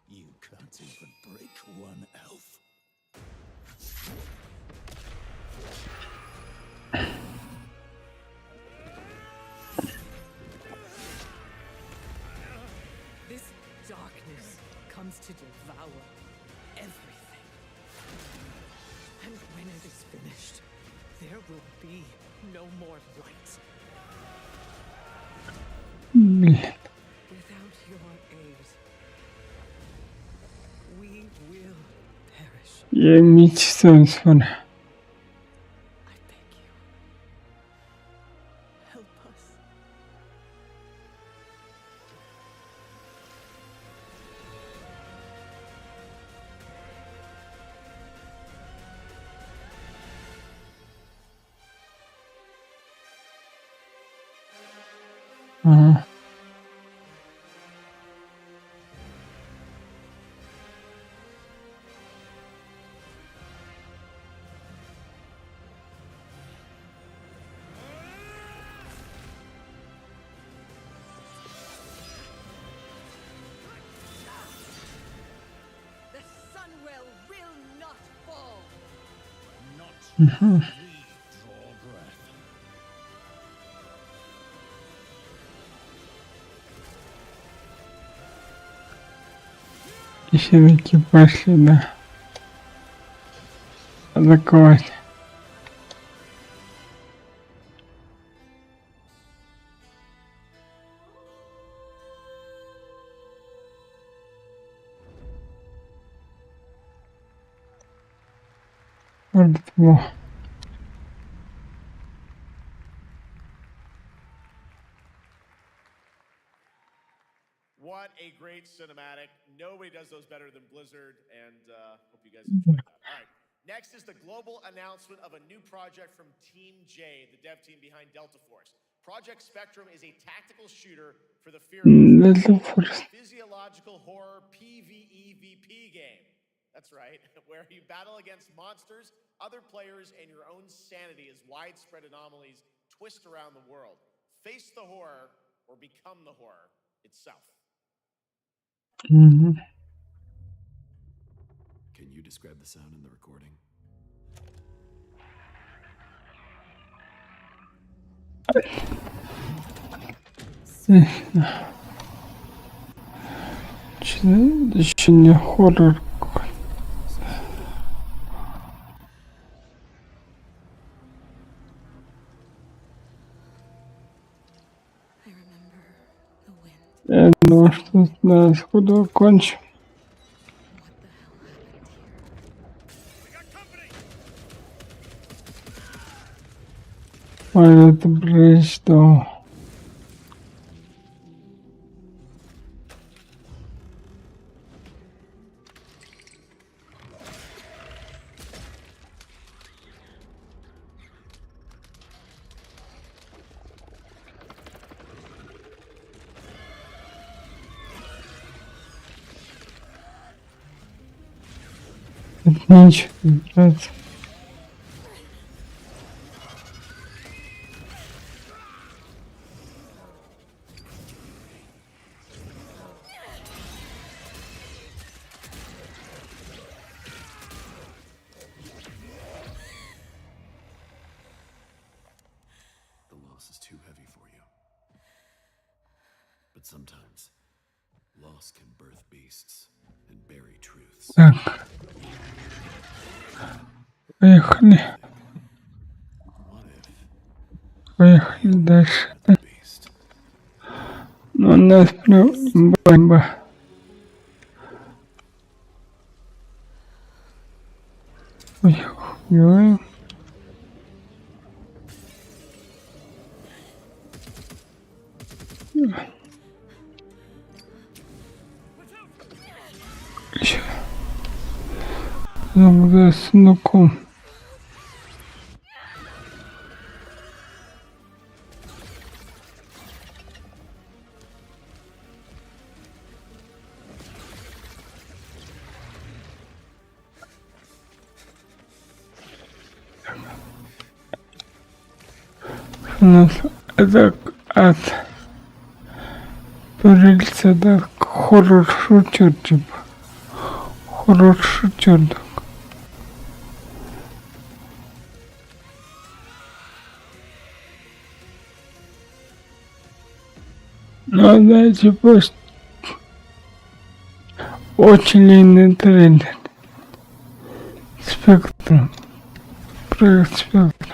You can't even break one elf. This darkness comes to devour everything. And when it is finished, there will be no more light. Without your aid, we will perish. Я мечтаю с вами. Help us. The Sunwell will not fall. Draw breath. Еще таки пошли, да. Атаковать. Вот во. What a great cinematic. Nobody does those better than Blizzard, and hope you guys enjoyed that. All right. Next is the global announcement of a new project from Team J, the dev team behind Delta Force. Project Spectrum is a tactical shooter for the fearless physiological horror PvEVP game. That's right, where you battle against monsters, other players, and your own sanity as widespread anomalies twist around the world. Face the horror or become the horror itself. Can you describe the sound in the recording? Еще не хоррор. Я думаю, что надо сходу окончим. Может, блин, что? Ничего не нравится. The loss is too heavy for you. But sometimes, loss can birth beasts and bury truths. Так. Поехали. Поехали дальше. Но у нас прям бомба. Ой-ой. За сундуком. У нас это от рельса, да, хоррор-шутер, типа. Хоррор-шутер, да. Ну, да, типа, очень длинный трейлер. Спектр. Проект Спектр.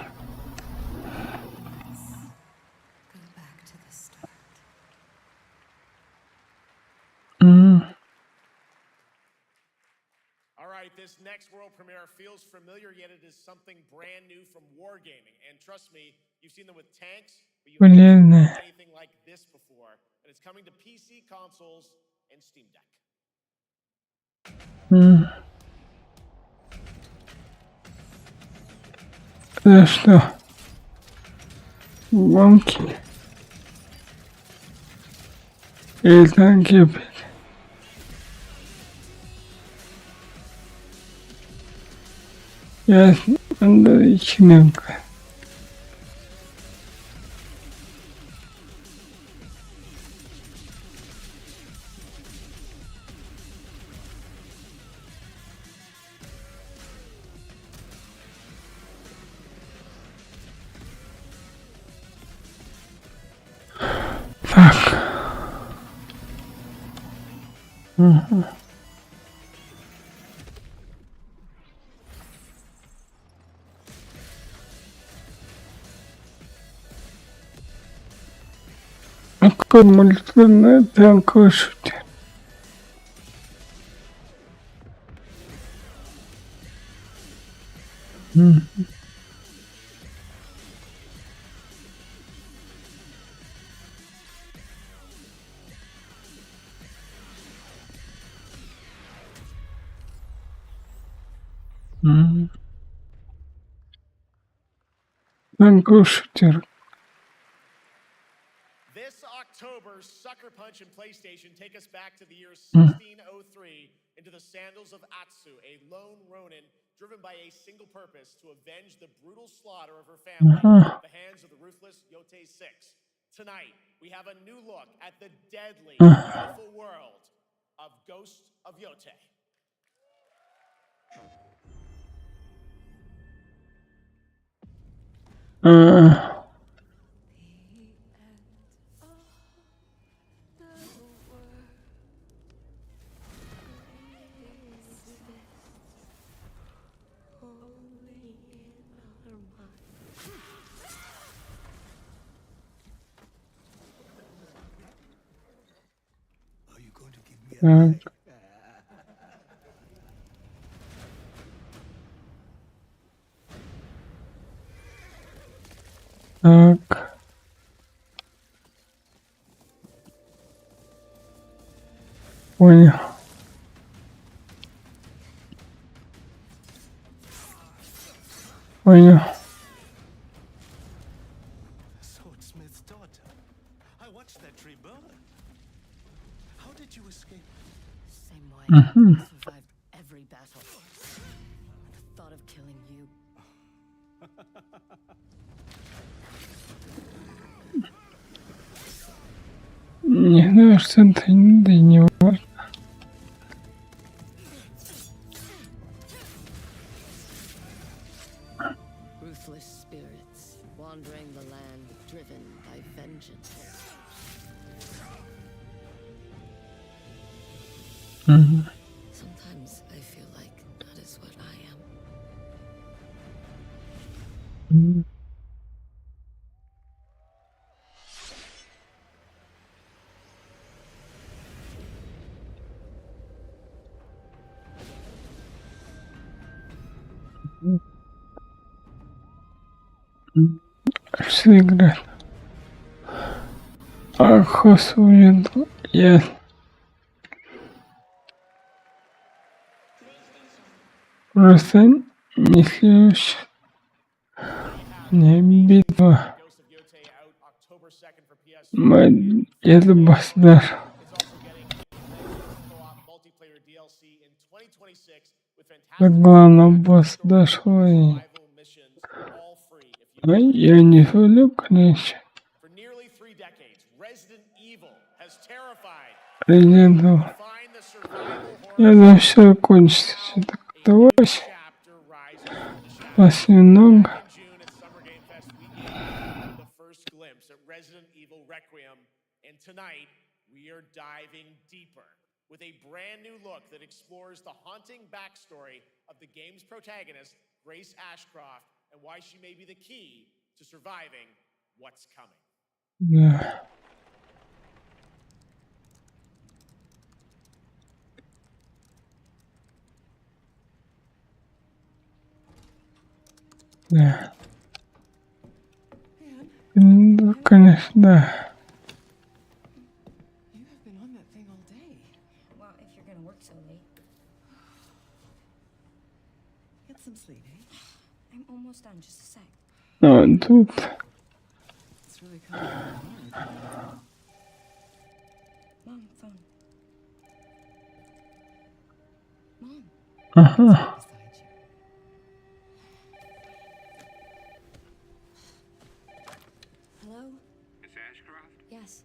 All right, this next world premiere feels familiar, yet it is something brand new from Wargaming. And trust me, you've seen them with tanks, but you haven't seen anything like this before. And it's coming to PC, consoles, and Steam Deck. За что? Гонки? Или танки опять? Ясно, Андрейченко. Так. Какой мультфильм танковый шутер? Танковый шутер. This October, Sucker Punch and PlayStation take us back to the year 1603 into the sandals of Atsu, a lone ronin driven by a single purpose to avenge the brutal slaughter of her family at the hands of the ruthless Yote 6. Tonight, we have a new look at the deadly, beautiful world of Ghost of Yote. Так. Так. Понял. Понял. Swordsmith's daughter. I watched that tree burn. How did you escape? Same way. Mhm. I survived every battle. The thought of killing you. Не знаю, что это не важно. Ruthless spirits wandering the land, driven by vengeance. Mhm. Sometimes I feel like that is what I am. Mhm. Что играть? Охос увидел. Я. Просто не следующий. Не битва. Это Басдар. Так главное босс дошел и... Ой, я не люблю, конечно. Resident Evil. Я думаю, все кончится. Что-то как-то очень. После много. And tonight, we are diving deeper with a brand new look that explores the haunting backstory of the game's protagonist, Grace Ashcroft, and why she may be the key to surviving what's coming. Да. Да. Ну, конечно, да. You have been on that thing all day. Well, if you're gonna work so late. Get some sleep, eh? I'm almost done, just a sec. Ну, тут... It's really coming hard. Mom, phone. Mom. Ага. Hello? Miss Ashcroft? Yes.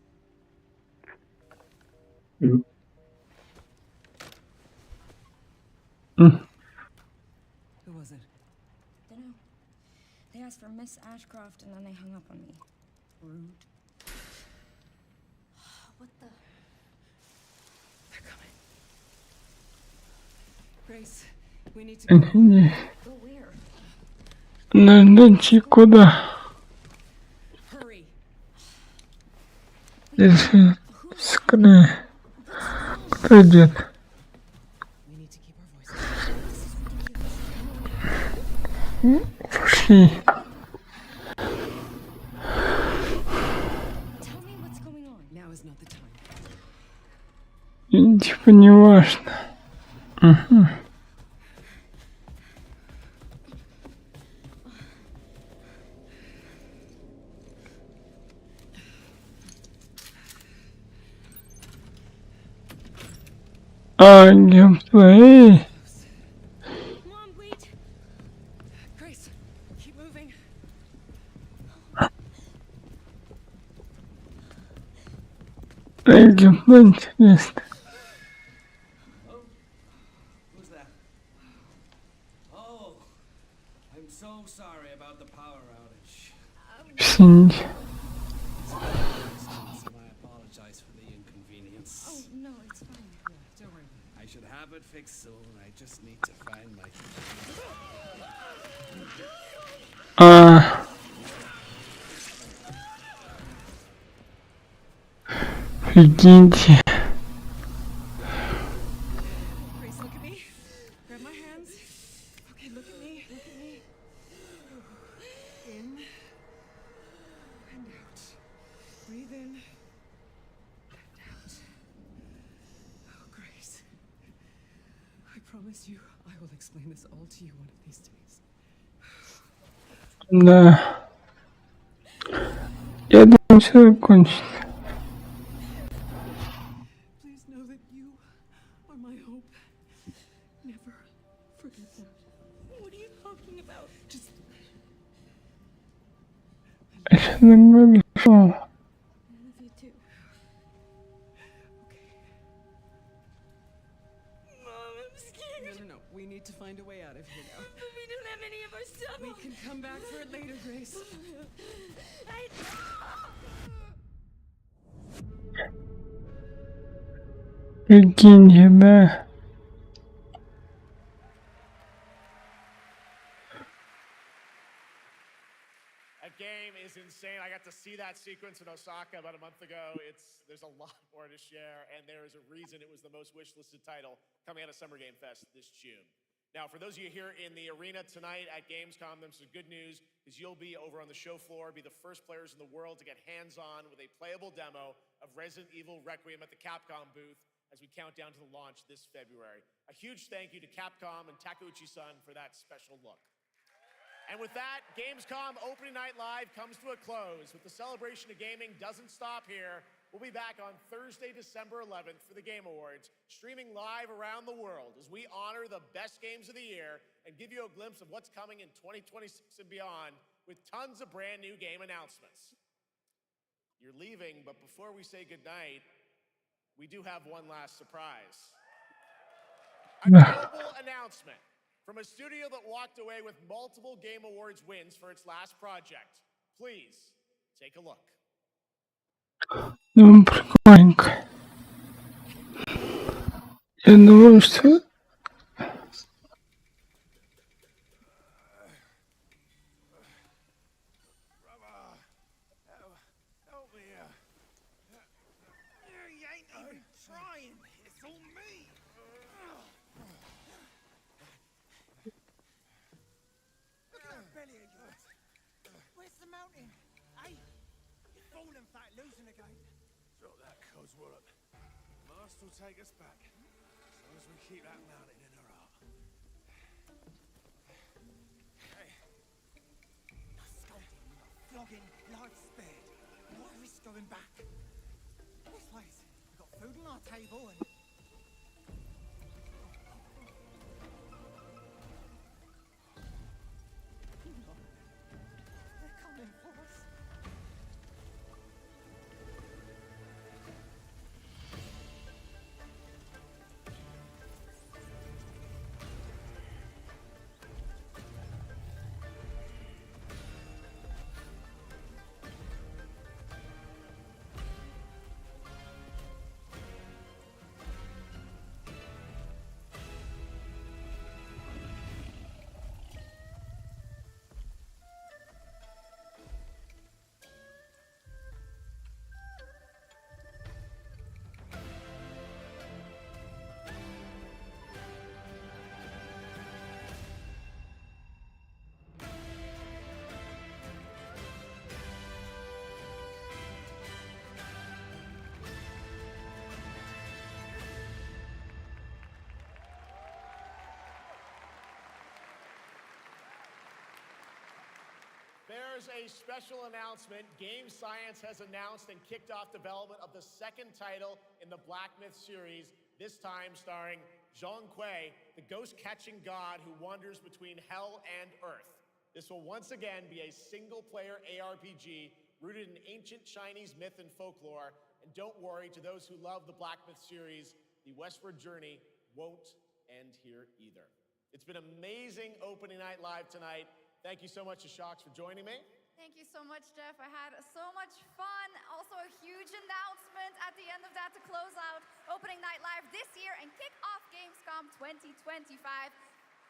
Who was it? Dunno. They asked for Miss Ashcroft and then they hung up on me. Rude. What the? They're coming. Grace, we need to go. Go where? Надо куда? Hurry. Если скорее придет. We need to keep our voices. Пошли. Tell me what's going on. Now is not the time. Типа не важно. Угу. Геймплей. Mom, wait. Grace, keep moving. Геймплей интересно. Who's that? Oh, I'm so sorry about the power outage. Синь. I apologize for the inconvenience. Oh, no, it's fine. Yeah, don't worry. I should have it fixed soon. I just need to find my... Прикиньте. Grace, look at me. Grab my hands. Okay, look at me. Look at me. In. promise you I will explain this all to you one of these days. Да. Я думаю, все закончится. Please know that you are my hope. Never forget that. What are you talking about? Just Сейчас говорю, что... I love you too. Mom, I'm scared. no. We need to find a way out of here now. But we don't have any of our stuff. We can come back for it later, Grace. Прикиньте, да. That game is insane. I got to see that sequence in Osaka about a month ago. There's a lot more to share, and there is a reason it was the most wishlisted title coming out of Summer Game Fest this June. Now, for those of you here in the arena tonight at Gamescom, there's some good news, because you'll be over on the show floor, be the first players in the world to get hands-on with a playable demo of Resident Evil Requiem at the Capcom booth as we count down to the launch this February. A huge thank you to Capcom and Takeuchi-san for that special look. And with that, Gamescom Opening Night Live comes to a close, but the celebration of gaming doesn't stop here. We'll be back on Thursday, December 11th for the Game Awards, streaming live around the world as we honor the best games of the year and give you a glimpse of what's coming in 2026 and beyond with tons of brand new game announcements. You're leaving, but before we say goodnight, we do have one last surprise. A global announcement from a studio that walked away with multiple Game Awards wins for its last project. Please take a look. Ну, прикольненько. Я думаю, что... Help me here. You ain't even trying. It's all me. Look at that belly of yours. Where's the mountain? Hey, you're falling fat, losing again. Drop that Cosworth. Master will take us back, as long as we keep that mountain in her heart. Hey. No scolding, no flogging, life spared. No risk going back. Let's face it, we've got food on our table and... They're coming for us. There's a special announcement. Game Science has announced and kicked off development of the second title in the Black Myth series, this time starring Zhong Kui, the ghost-catching god who wanders between hell and earth. This will once again be a single-player ARPG rooted in ancient Chinese myth and folklore. And don't worry, to those who love the Black Myth series, the westward journey won't end here either. It's been amazing opening night live tonight. Thank you so much to Shox for joining me. Thank you so much, Jeff. I had so much fun. Also, a huge announcement at the end of that to close out Opening Night Live this year and kick off Gamescom 2025.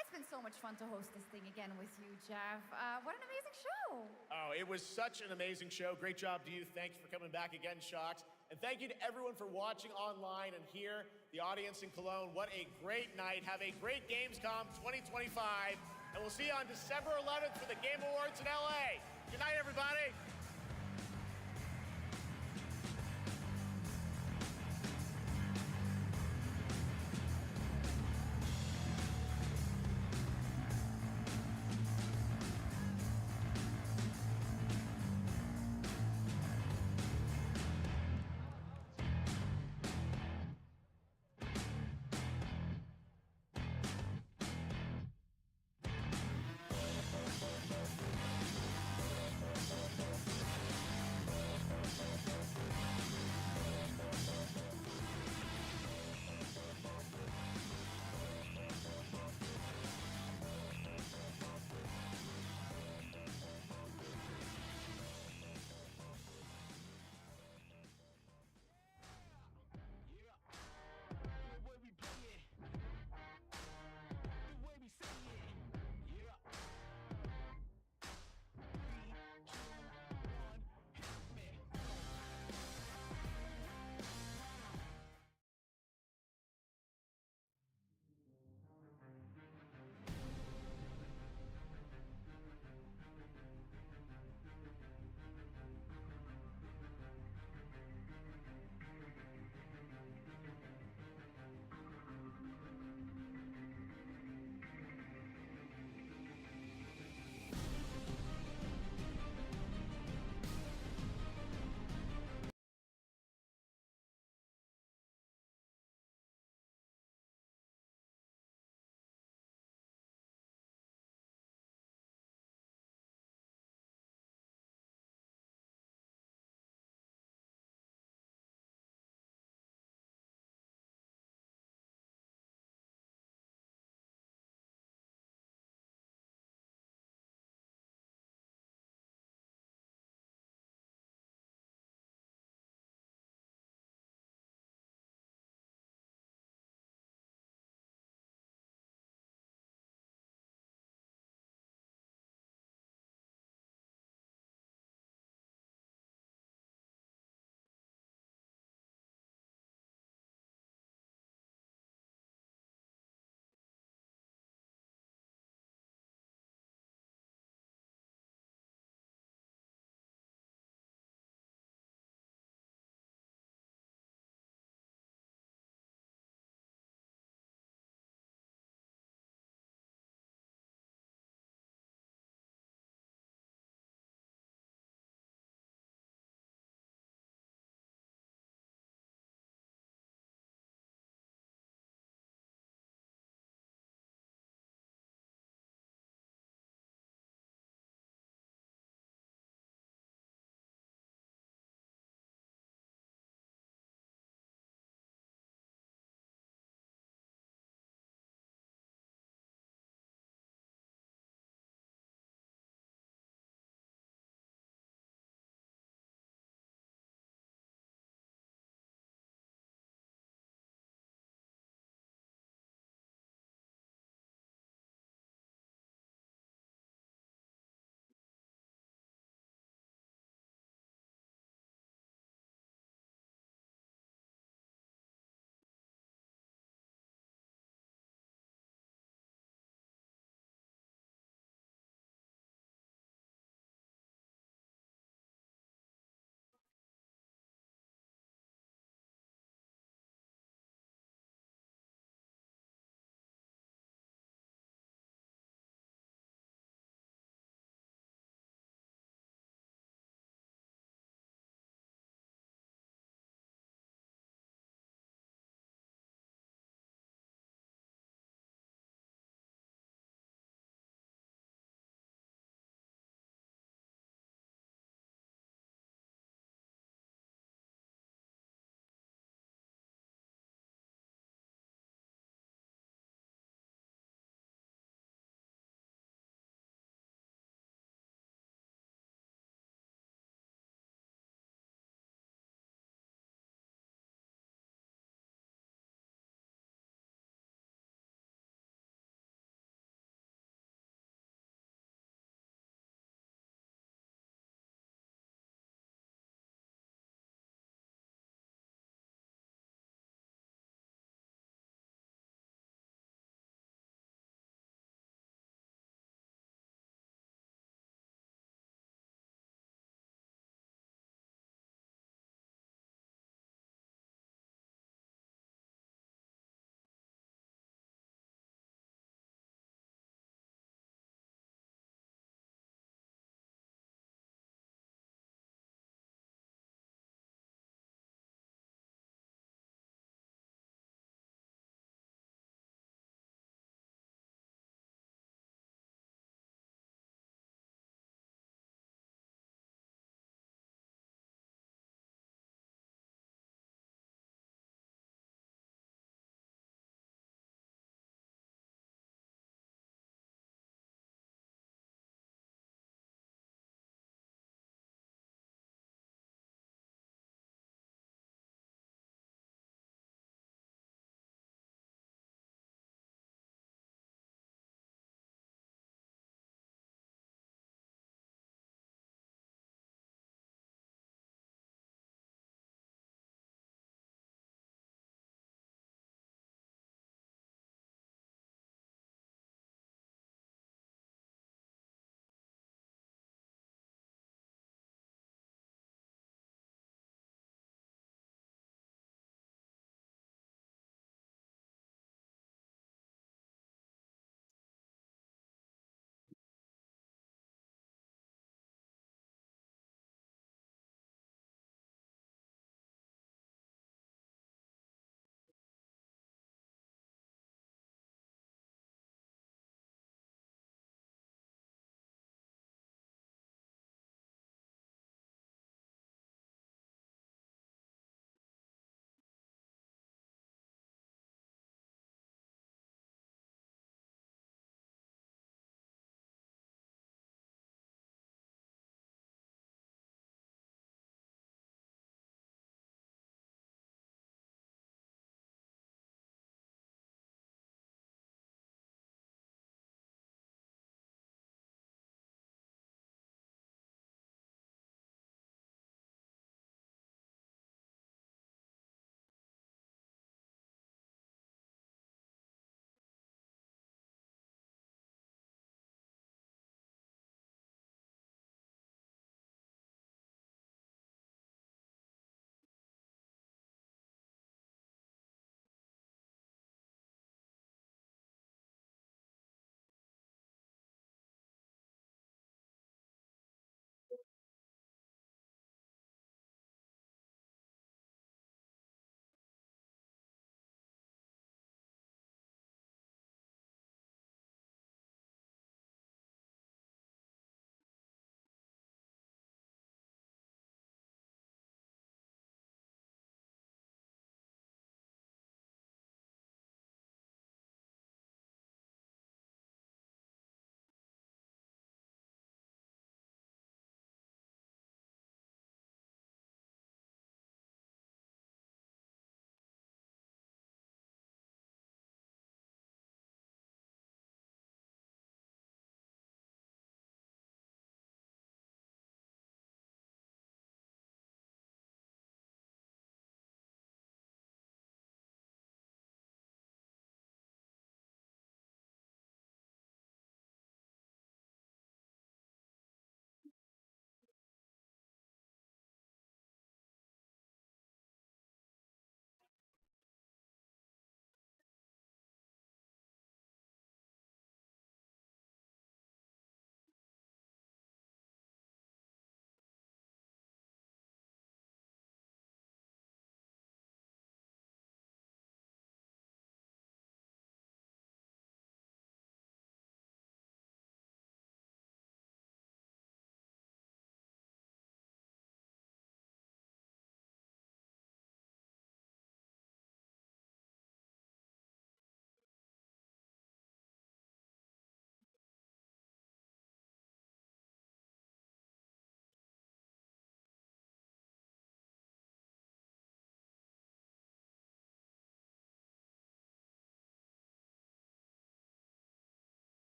It's been so much fun to host this thing again with you, Jeff. What an amazing show. Oh, it was such an amazing show. Great job to you. Thanks for coming back again, Shox. And thank you to everyone for watching online and here, the audience in Cologne. What a great night. Have a great Gamescom 2025. And we'll see you on December 11th for the Game Awards in LA. Good night, everybody.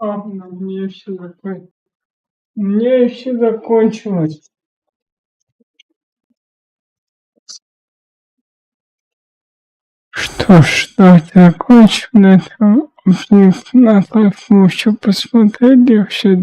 Мне все закончилось. Мне все закончилось. Что ж, давайте закончим на этом. На так мы еще посмотрели все.